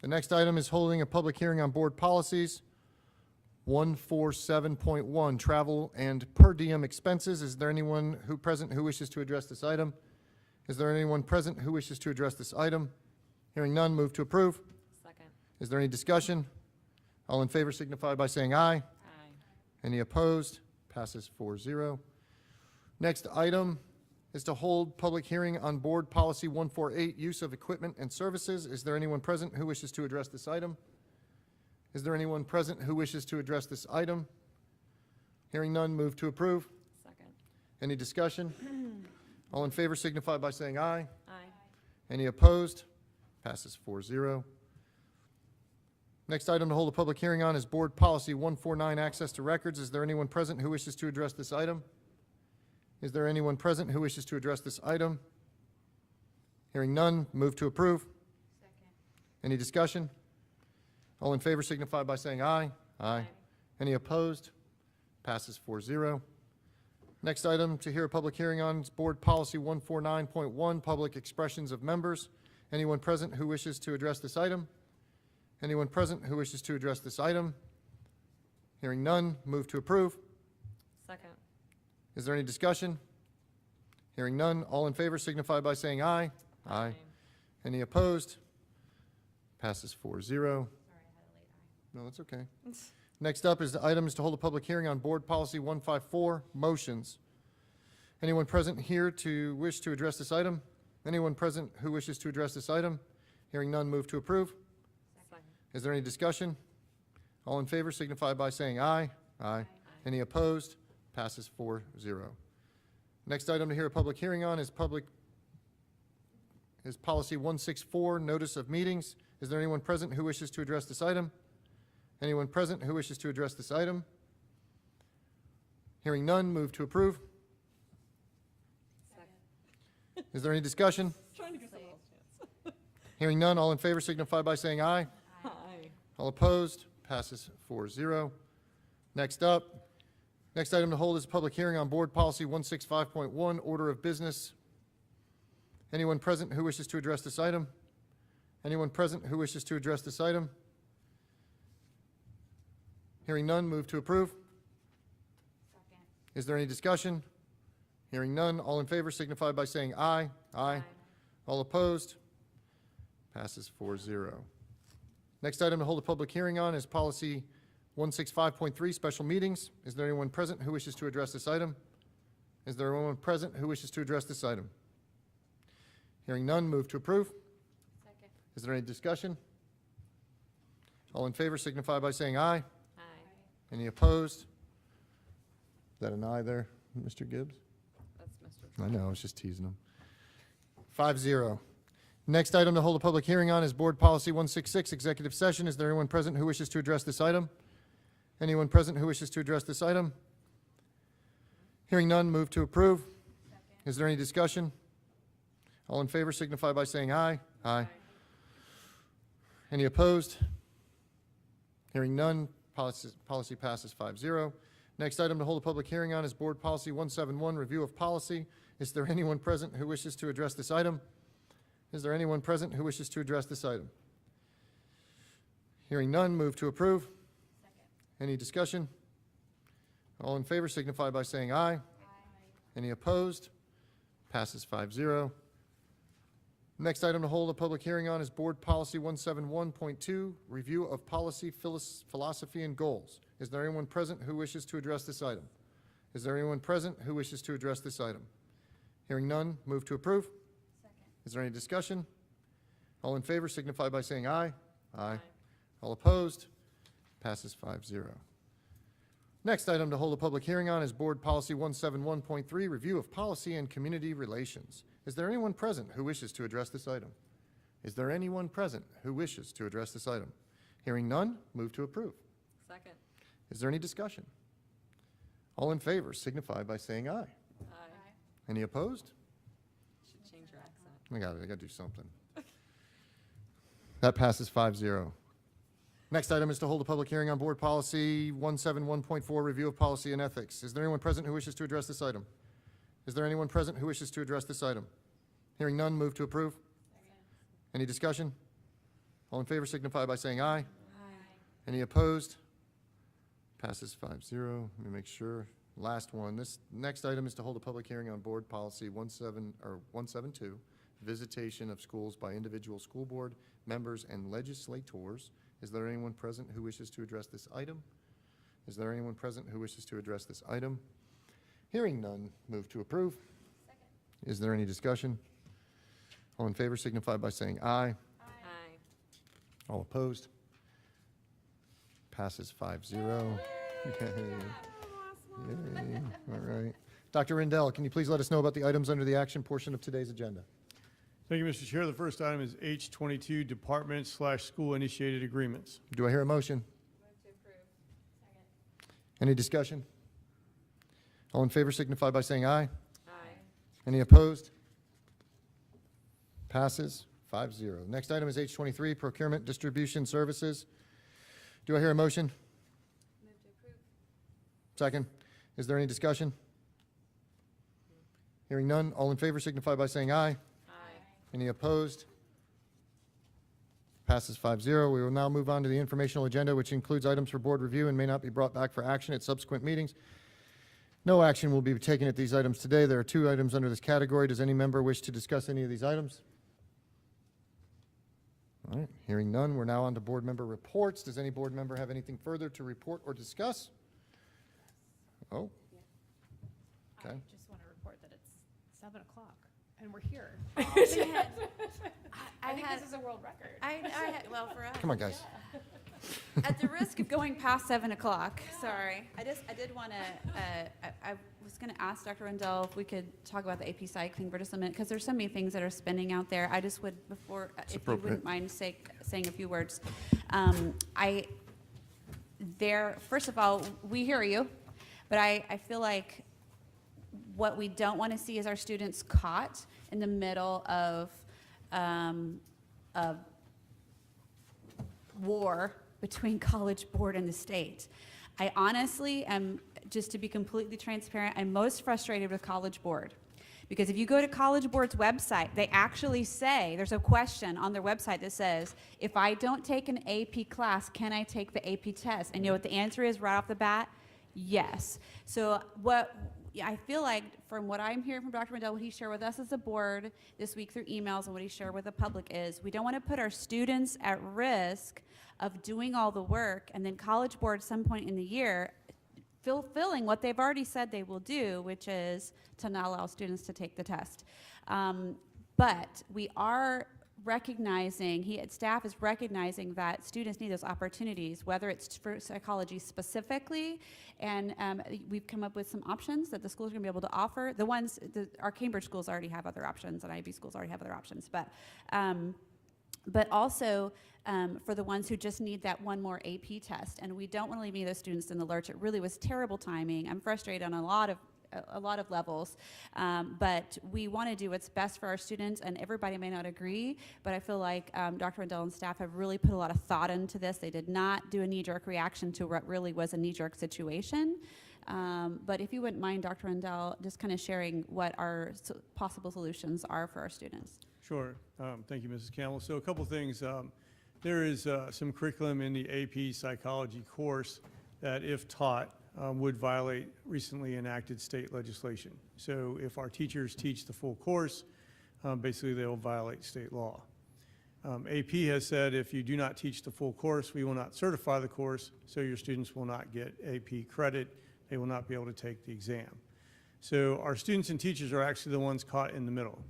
The next item is holding a public hearing on Board Policies 147.1, travel and per diem expenses. Is there anyone present who wishes to address this item? Is there anyone present who wishes to address this item? Hearing none, move to approve. Second. Is there any discussion? All in favor signify by saying aye. Aye. Any opposed? Passes 4-0. Next item is to hold public hearing on Board Policy 148, use of equipment and services. Is there anyone present who wishes to address this item? Is there anyone present who wishes to address this item? Hearing none, move to approve. Second. Any discussion? All in favor signify by saying aye. Aye. Any opposed? Passes 4-0. Next item to hold a public hearing on is Board Policy 149, Access to Records. Is there anyone present who wishes to address this item? Is there anyone present who wishes to address this item? Hearing none, move to approve. Any discussion? All in favor signify by saying aye. Aye. Any opposed? Passes 4-0. Next item to hear a public hearing on is Board Policy 149.1, Public Expressions of Members. Anyone present who wishes to address this item? Anyone present who wishes to address this item? Hearing none, move to approve. Second. Is there any discussion? Hearing none, all in favor signify by saying aye. Aye. Any opposed? Passes 4-0. No, that's okay. Next up is the items to hold a public hearing on Board Policy 154, motions. Anyone present here to wish to address this item? Anyone present who wishes to address this item? Hearing none, move to approve. Second. Is there any discussion? All in favor signify by saying aye. Aye. Any opposed? Passes 4-0. Next item to hear a public hearing on is Policy 164, notice of meetings. Is there anyone present who wishes to address this item? Anyone present who wishes to address this item? Hearing none, move to approve. Second. Is there any discussion? Trying to give someone else a chance. Hearing none, all in favor signify by saying aye. Aye. All opposed? Passes 4-0. Next item to hold is a public hearing on Board Policy 165.1, order of business. Anyone present who wishes to address this item? Anyone present who wishes to address this item? Hearing none, move to approve. Second. Is there any discussion? Hearing none, all in favor signify by saying aye. Aye. All opposed? Passes 4-0. Next item to hold a public hearing on is Policy 165.3, special meetings. Is there anyone present who wishes to address this item? Is there anyone present who wishes to address this item? Hearing none, move to approve. Second. Is there any discussion? All in favor signify by saying aye. Aye. Any opposed? Is that an aye there, Mr. Gibbs? That's Mr. I know, I was just teasing him. 5-0. Next item to hold a public hearing on is Board Policy 166, executive session. Is there anyone present who wishes to address this item? Anyone present who wishes to address this item? Hearing none, move to approve. Is there any discussion? All in favor signify by saying aye. Aye. Any opposed? Hearing none, policy passes 5-0. Next item to hold a public hearing on is Board Policy 171, review of policy. Is there anyone present who wishes to address this item? Is there anyone present who wishes to address this item? Hearing none, move to approve. Any discussion? All in favor signify by saying aye. Aye. Any opposed? Passes 5-0. Next item to hold a public hearing on is Board Policy 171.2, review of policy, philosophy, and goals. Is there anyone present who wishes to address this item? Is there anyone present who wishes to address this item? Hearing none, move to approve. Second. Is there any discussion? All in favor signify by saying aye. Aye. All opposed? Passes 5-0. Next item to hold a public hearing on is Board Policy 171.3, review of policy and community relations. Is there anyone present who wishes to address this item? Is there anyone present who wishes to address this item? Hearing none, move to approve. Second. Is there any discussion? All in favor signify by saying aye. Aye. Any opposed? Should change your accent. I got to do something. That passes 5-0. Next item is to hold a public hearing on Board Policy 171.4, review of policy and ethics. Is there anyone present who wishes to address this item? Is there anyone present who wishes to address this item? Hearing none, move to approve. Any discussion? All in favor signify by saying aye. Aye. Any opposed? Passes 5-0. Let me make sure. Last one. This next item is to hold a public hearing on Board Policy 172, visitation of schools by individual school board members and legislators. Is there anyone present who wishes to address this item? Is there anyone present who wishes to address this item? Hearing none, move to approve. Second. Is there any discussion? All in favor signify by saying aye. Aye. All opposed? Passes 5-0. Yay. Yay. All right. Dr. Rendell, can you please let us know about the items under the action portion of today's agenda? Thank you, Mr. Chair. The first item is H22, department/school initiated agreements. Do I hear a motion? Any discussion? All in favor signify by saying aye. Aye. Any opposed? Passes 5-0. Next item is H23, procurement distribution services. Do I hear a motion? Move to approve. Second. Is there any discussion? Hearing none. All in favor signify by saying aye. Aye. Any opposed? Passes 5-0. We will now move on to the informational agenda, which includes items for board review and may not be brought back for action at subsequent meetings. No action will be taken at these items today. There are 2 items under this category. Does any member wish to discuss any of these items? All right, hearing none, we're now on to board member reports. Does any board member have anything further to report or discuss? Oh. Okay. I just want to report that it's 7 o'clock and we're here. I think had- this is a world record. Well, for us. Come on, guys. At the risk of going past 7 o'clock, sorry, I did want to, I was going to ask Dr. Rendell if we could talk about the AP cycling for just a minute, because there's so many things that are spinning out there. I just would, before, if you wouldn't mind saying a few words. First of all, we hear you, but I feel like what we don't want to see is our students caught in the middle of a war between College Board and the state. I honestly am, just to be completely transparent, I'm most frustrated with College Board. Because if you go to College Board's website, they actually say, there's a question on their website that says, if I don't take an AP class, can I take the AP test? And you know what the answer is right off the bat? Yes. So I feel like from what I'm hearing from Dr. Rendell, what he shared with us as a board this week through emails and what he shared with the public is we don't want to put our students at risk of doing all the work and then College Board at some point in the year fulfilling what they've already said they will do, which is to not allow students to take the test. But we are recognizing, staff is recognizing that students need those opportunities, whether it's for psychology specifically, and we've come up with some options that the schools are going to be able to offer. Our Cambridge schools already have other options, and IB schools already have other options, but also for the ones who just need that one more AP test, and we don't want to leave any of those students in the lurch. It really was terrible timing. I'm frustrated on a lot of levels, but we want to do what's best for our students, and everybody may not agree, but I feel like Dr. Rendell and staff have really put a lot of thought into this. They did not do a knee-jerk reaction to what really was a knee-jerk situation. But if you wouldn't mind, Dr. Rendell, just kind of sharing what our possible solutions are for our students. Sure. Thank you, Mrs. Campbell. So a couple things. There is some curriculum in the AP psychology course that, if taught, would violate recently enacted state legislation. So if our teachers teach the full course, basically they'll violate state law. AP has said if you do not teach the full course, we will not certify the course, so your students will not get AP credit. They will not be able to take the exam. So our students and teachers are actually the ones caught in the middle.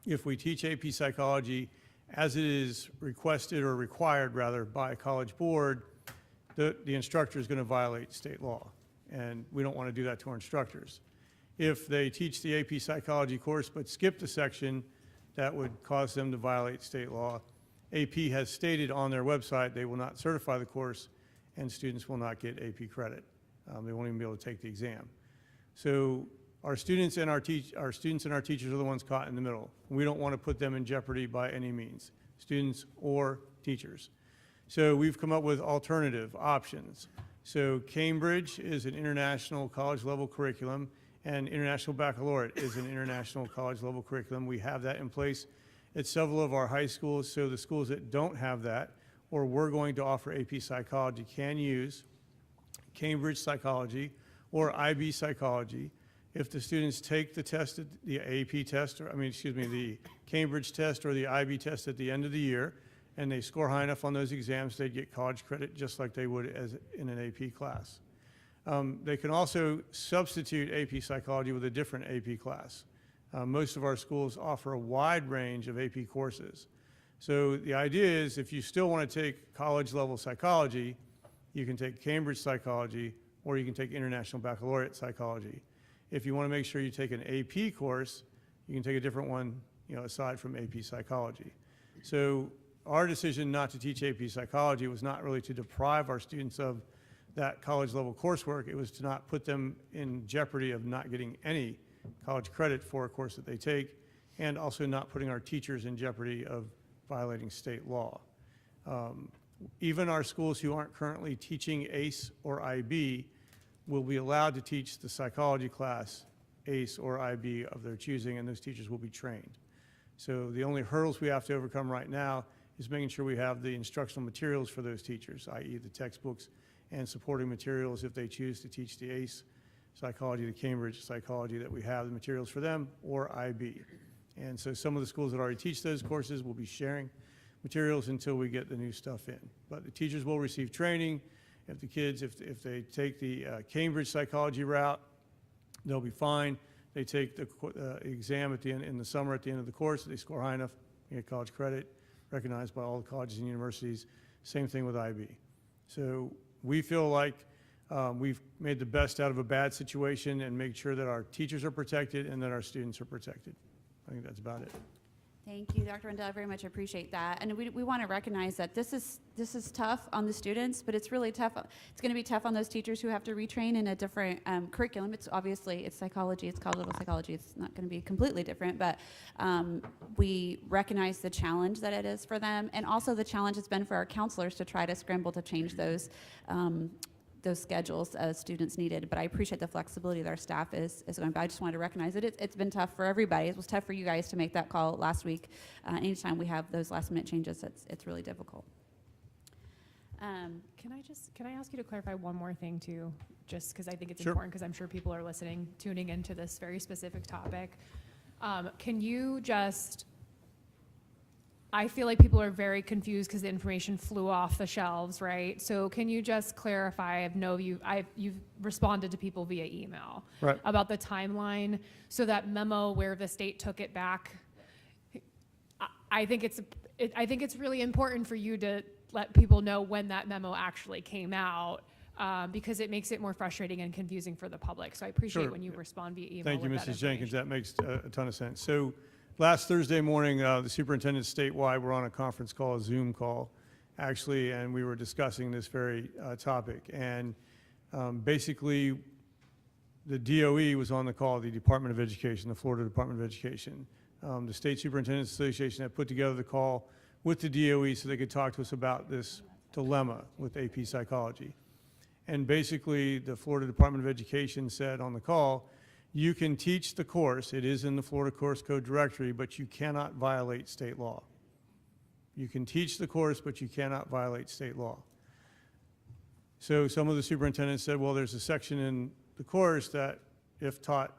If we teach AP psychology as it is requested or required, rather, by a College Board, the instructor is going to violate state law, and we don't want to do that to our instructors. If they teach the AP psychology course but skip the section, that would cause them to violate state law. AP has stated on their website they will not certify the course, and students will not get AP credit. They won't even be able to take the exam. So our students and our teachers are the ones caught in the middle. We don't want to put them in jeopardy by any means, students or teachers. So we've come up with alternative options. So Cambridge is an international college level curriculum, and International Baccalaureate is an international college level curriculum. We have that in place at several of our high schools, so the schools that don't have that, or we're going to offer AP psychology, can use Cambridge psychology or IB psychology. If the students take the test, the AP test, the Cambridge test or the IB test at the end of the year, and they score high enough on those exams, they'd get college credit just like they would as in an AP class. They can also substitute AP psychology with a different AP class. Most of our schools offer a wide range of AP courses. So the idea is if you still want to take college level psychology, you can take Cambridge psychology or you can take International Baccalaureate psychology. If you want to make sure you take an AP course, you can take a different one aside from AP Psychology. So our decision not to teach AP Psychology was not really to deprive our students of that college level coursework. It was to not put them in jeopardy of not getting any college credit for a course that they take, and also not putting our teachers in jeopardy of violating state law. Even our schools who aren't currently teaching ACE or IB will be allowed to teach the psychology class ACE or IB of their choosing, and those teachers will be trained. So the only hurdles we have to overcome right now is making sure we have the instructional materials for those teachers, i.e. the textbooks and supporting materials if they choose to teach the ACE psychology, the Cambridge psychology, that we have the materials for them, or IB. And so some of the schools that already teach those courses will be sharing materials until we get the new stuff in. But the teachers will receive training. If the kids, if they take the Cambridge psychology route, they'll be fine. They take the exam at the end, in the summer at the end of the course. If they score high enough, they get college credit, recognized by all the colleges and universities. Same thing with IB. So we feel like we've made the best out of a bad situation and make sure that our teachers are protected and that our students are protected. I think that's about it. Thank you, Dr. Rendell. I very much appreciate that. And we want to recognize that this is tough on the students, but it's really tough. It's going to be tough on those teachers who have to retrain in a different curriculum. It's obviously, it's psychology, it's college-level psychology. It's not going to be completely different, but we recognize the challenge that it is for them, and also the challenge it's been for our counselors to try to scramble to change those schedules as students needed. But I appreciate the flexibility that our staff is going by. I just wanted to recognize it. It's been tough for everybody. It was tough for you guys to make that call last week. Anytime we have those last minute changes, it's really difficult. Can I ask you to clarify one more thing too? Just because I think it's Sure. important, because I'm sure people are listening, tuning into this very specific topic. Can you just, I feel like people are very confused because the information flew off the shelves, right? So can you just clarify? I know you've responded to people via email Right. about the timeline. So that memo where the state took it back, I think it's really important for you to let people know when that memo actually came out, because it makes it more frustrating and confusing for the public. So I appreciate Sure. when you respond via email. Thank you, with that Mrs. Jenkins. information. That makes a ton of sense. So last Thursday morning, the superintendents statewide were on a conference call, a Zoom call, actually, and we were discussing this very topic. And basically, the DOE was on the call, the Department of Education, the Florida Department of Education. The State Superintendents Association had put together the call with the DOE so they could talk to us about this dilemma with AP Psychology. And basically, the Florida Department of Education said on the call, you can teach the course, it is in the Florida Course Code Directory, but you cannot violate state law. You can teach the course, but you cannot violate state law. So some of the superintendents said, well, there's a section in the course that, if taught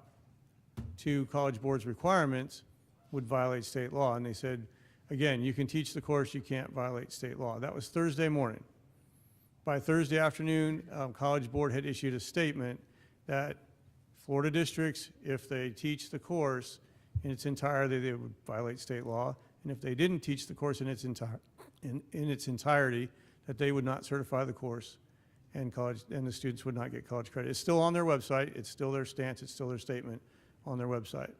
to College Board's requirements, would violate state law. And they said, again, you can teach the course, you can't violate state law. That was Thursday morning. By Thursday afternoon, College Board had issued a statement that Florida districts, if they teach the course in its entirety, they would violate state law. And if they didn't teach the course in its entirety, that they would not certify the course, and the students would not get college credit. It's still on their website. It's still their stance. It's still their statement on their website.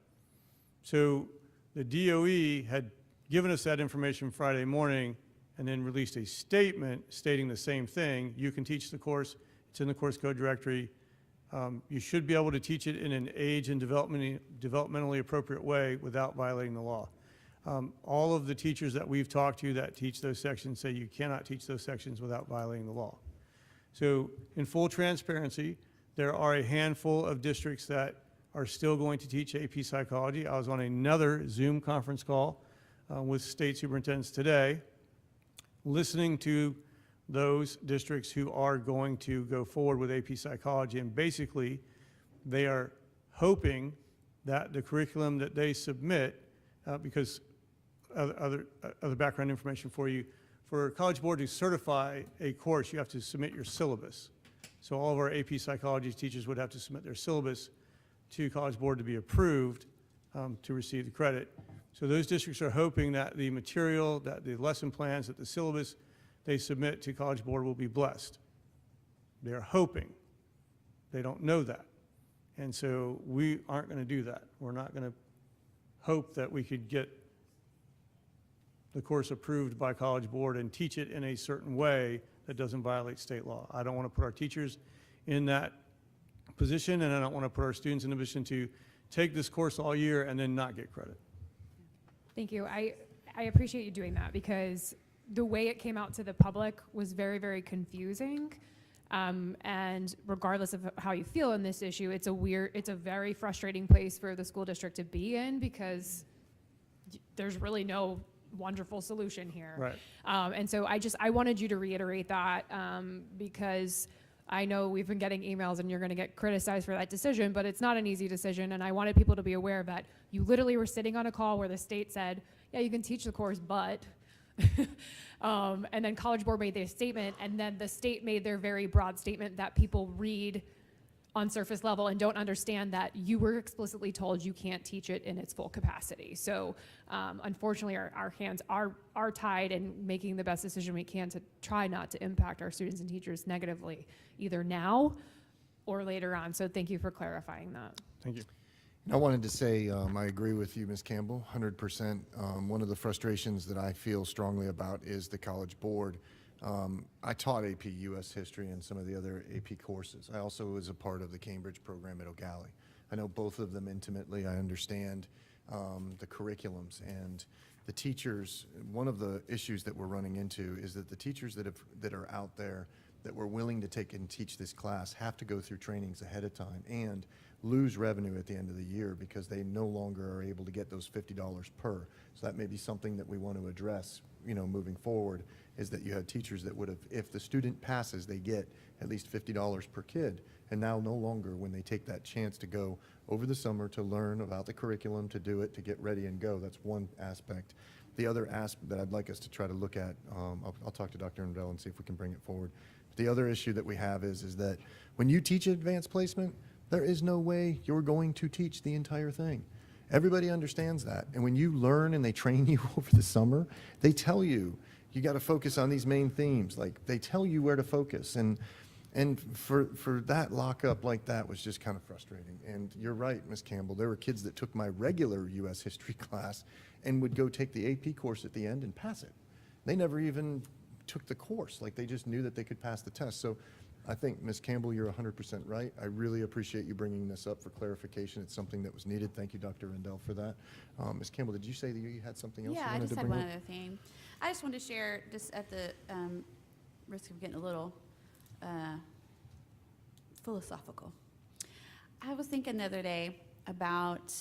So the DOE had given us that information Friday morning and then released a statement stating the same thing. You can teach the course. It's in the course code directory. You should be able to teach it in an age and developmentally appropriate way without violating the law. All of the teachers that we've talked to that teach those sections say you cannot teach those sections without violating the law. So in full transparency, there are a handful of districts that are still going to teach AP Psychology. I was on another Zoom conference call with state superintendents today, listening to those districts who are going to go forward with AP Psychology. And basically, they are hoping that the curriculum that they submit, because other background information for you, for College Board to certify a course, you have to submit your syllabus. So all of our AP Psychology teachers would have to submit their syllabus to College Board to be approved to receive the credit. So those districts are hoping that the material, that the lesson plans, that the syllabus they submit to College Board will be blessed. They're hoping. They don't know that. And so we aren't going to do that. We're not going to hope that we could get the course approved by College Board and teach it in a certain way that doesn't violate state law. I don't want to put our teachers in that position, and I don't want to put our students in a position to take this course all year and then not get credit. Thank you. I appreciate you doing that, because the way it came out to the public was very, very confusing. And regardless of how you feel in this issue, it's a very frustrating place for the school district to be in, because there's really no wonderful solution here. Right. And so I wanted you to reiterate that, because I know we've been getting emails and you're going to get criticized for that decision, but it's not an easy decision. And I wanted people to be aware of that. You literally were sitting on a call where the state said, yeah, you can teach the course, but, and then College Board made their statement, and then the state made their very broad statement that people read on surface level and don't understand that you were explicitly told you can't teach it in its full capacity. So unfortunately, our hands are tied in making the best decision we can to try not to impact our students and teachers negatively, either now or later on. So thank you for clarifying that. Thank you. I wanted to say I agree with you, Ms. Campbell, 100%. One of the frustrations that I feel strongly about is the College Board. I taught AP US History and some of the other AP courses. I also was a part of the Cambridge program at O'Galley. I know both of them intimately. I understand the curriculums and the teachers. One of the issues that we're running into is that the teachers that are out there that were willing to take and teach this class have to go through trainings ahead of time and lose revenue at the end of the year because they no longer are able to get those $50 per. So that may be something that we want to address, moving forward, is that you had teachers that would have, if the student passes, they get at least $50 per kid. And now no longer, when they take that chance to go over the summer to learn about the curriculum, to do it, to get ready and go. That's one aspect. The other aspect that I'd like us to try to look at, I'll talk to Dr. Rendell and see if we can bring it forward. The other issue that we have is that when you teach advanced placement, there is no way you're going to teach the entire thing. Everybody understands that. And when you learn and they train you over the summer, they tell you, you got to focus on these main themes. Like, they tell you where to focus. And for that lockup like that was just kind of frustrating. And you're right, Ms. Campbell, there were kids that took my regular U.S. history class and would go take the AP course at the end and pass it. They never even took the course. Like, they just knew that they could pass the test. So I think, Ms. Campbell, you're 100% right. I really appreciate you bringing this up for clarification. It's something that was needed. Thank you, Dr. Rendell, for that. Ms. Campbell, did you say that you had something else you Yeah, I wanted just to had bring one up? other thing. I just wanted to share, just at the risk of getting a little philosophical. I was thinking the other day about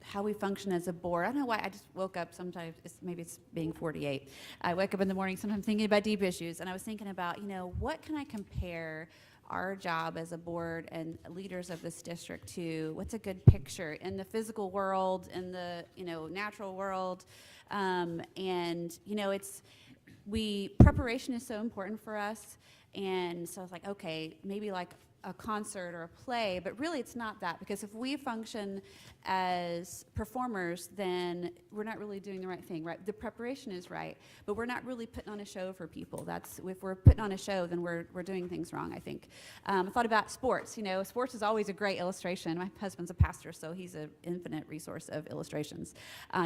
how we function as a board. I don't know why, I just woke up sometimes, maybe it's being 48. I wake up in the morning sometimes thinking about deep issues, and I was thinking about, what can I compare our job as a board and leaders of this district to? What's a good picture in the physical world, in the, natural world? Preparation is so important for us. And so I was like, okay, maybe like a concert or a play, but really it's not that, because if we function as performers, then we're not really doing the right thing, right? The preparation is right, but we're not really putting on a show for people. If we're putting on a show, then we're doing things wrong, I think. I thought about sports. Sports is always a great illustration. My husband's a pastor, so he's an infinite resource of illustrations.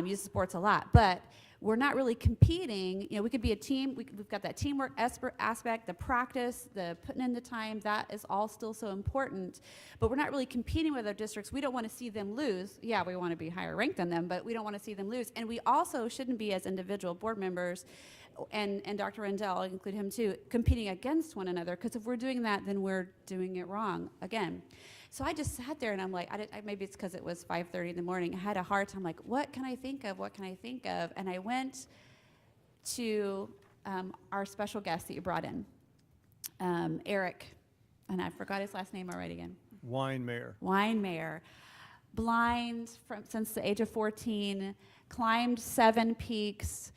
Uses sports a lot, but we're not really competing. We could be a team. We've got that teamwork aspect, the practice, the putting in the time. That is all still so important. But we're not really competing with other districts. We don't want to see them lose. Yeah, we want to be higher ranked than them, but we don't want to see them lose. And we also shouldn't be, as individual board members, and Dr. Rendell, I'll include him too, competing against one another. Because if we're doing that, then we're doing it wrong again. So I just sat there and I'm like, maybe it's because it was 5:30 in the morning. I had a hard time, like, what can I think of? What can I think of? And I went to our special guest that you brought in, Eric, and I forgot his last name already again. Weinmayer. Blind since the age of 14, climbed 7 peaks,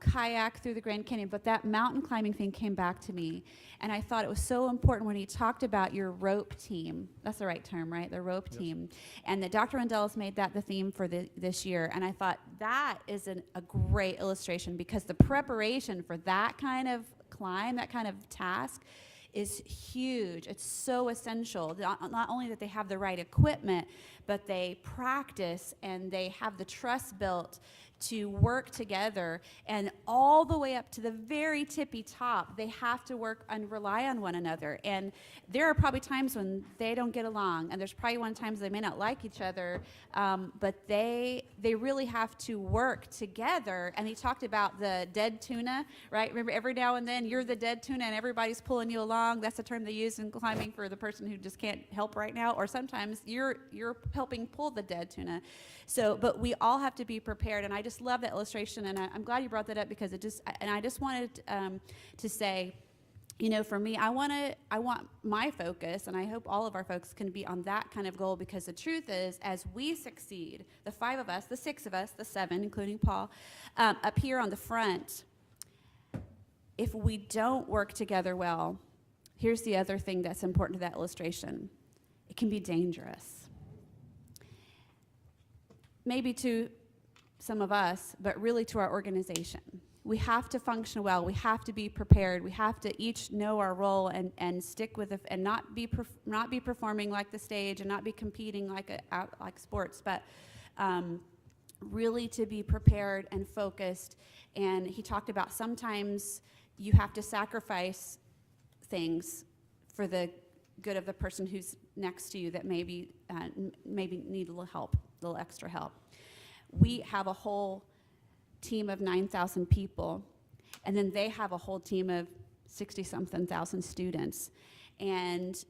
kayak through the Grand Canyon, but that mountain climbing thing came back to me. And I thought it was so important when he talked about your rope team. That's the right term, right? The rope team. And that Dr. Rendell has made that the theme for this year. And I thought that is a great illustration, because the preparation for that kind of climb, that kind of task, is huge. It's so essential. Not only that they have the right equipment, but they practice and they have the trust built to work together, and all the way up to the very tippy top, they have to work and rely on one another. And there are probably times when they don't get along, and there's probably times they may not like each other, but they really have to work together. And he talked about the dead tuna, right? Remember, every now and then you're the dead tuna and everybody's pulling you along. That's the term they use in climbing for the person who just can't help right now. Or sometimes you're helping pull the dead tuna. So, but we all have to be prepared, and I just love that illustration, and I'm glad you brought that up, because I just wanted to say, you know, for me, I want my focus, and I hope all of our folks can be on that kind of goal, because the truth is, as we succeed, the 5 of us, the 6 of us, the 7, including Paul, up here on the front, if we don't work together well, here's the other thing that's important to that illustration. It can be dangerous. Maybe to some of us, but really to our organization. We have to function well. We have to be prepared. We have to each know our role and stick with it, and not be performing like the stage, and not be competing like sports, but really to be prepared and focused. And he talked about sometimes you have to sacrifice things for the good of the person who's next to you that maybe need a little help, a little extra help. We have a whole team of 9,000 people, and then they have a whole team of 60-something thousand students. And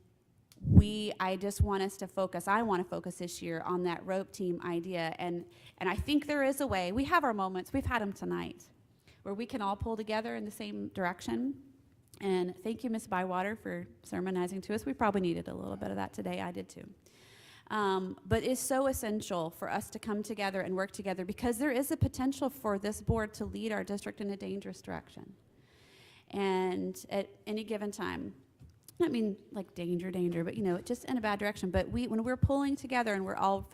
I just want us to focus, I want to focus this year on that rope team idea. And I think there is a way. We have our moments, we've had them tonight, where we can all pull together in the same direction. And thank you, Ms. Bywater, for sermonizing to us. We probably needed a little bit of that today. I did too. But it's so essential for us to come together and work together, because there is a potential for this board to lead our district in a dangerous direction. And at any given time, I mean like danger, but you know, just in a bad direction. But when we're pulling together and we're all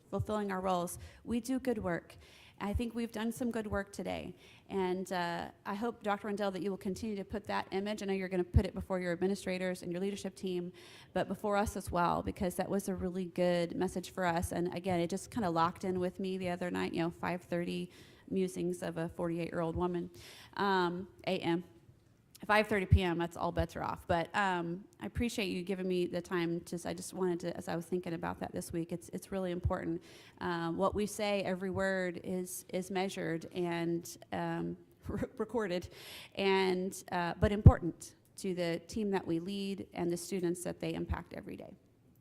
fulfilling our roles, we do good work. I think we've done some good work today. And I hope, Dr. Rendell, that you will continue to put that image. I know you're going to put it before your administrators and your leadership team, but before us as well, because that was a really good message for us. And again, it just kind of locked in with me the other night, you know, 5:30 musings of a 48-year-old woman, a.m. 5:30 p.m., that's all bets are off. But I appreciate you giving me the time I just wanted to, as I was thinking about that this week, it's really important. What we say, every word is measured and recorded, and but important to the team that we lead and the students that they impact every day.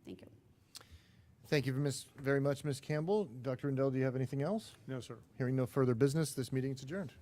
Thank you. Thank you very much, Ms. Campbell. Dr. Rendell, do you have anything else? No, sir. Hearing no further business, this meeting is adjourned.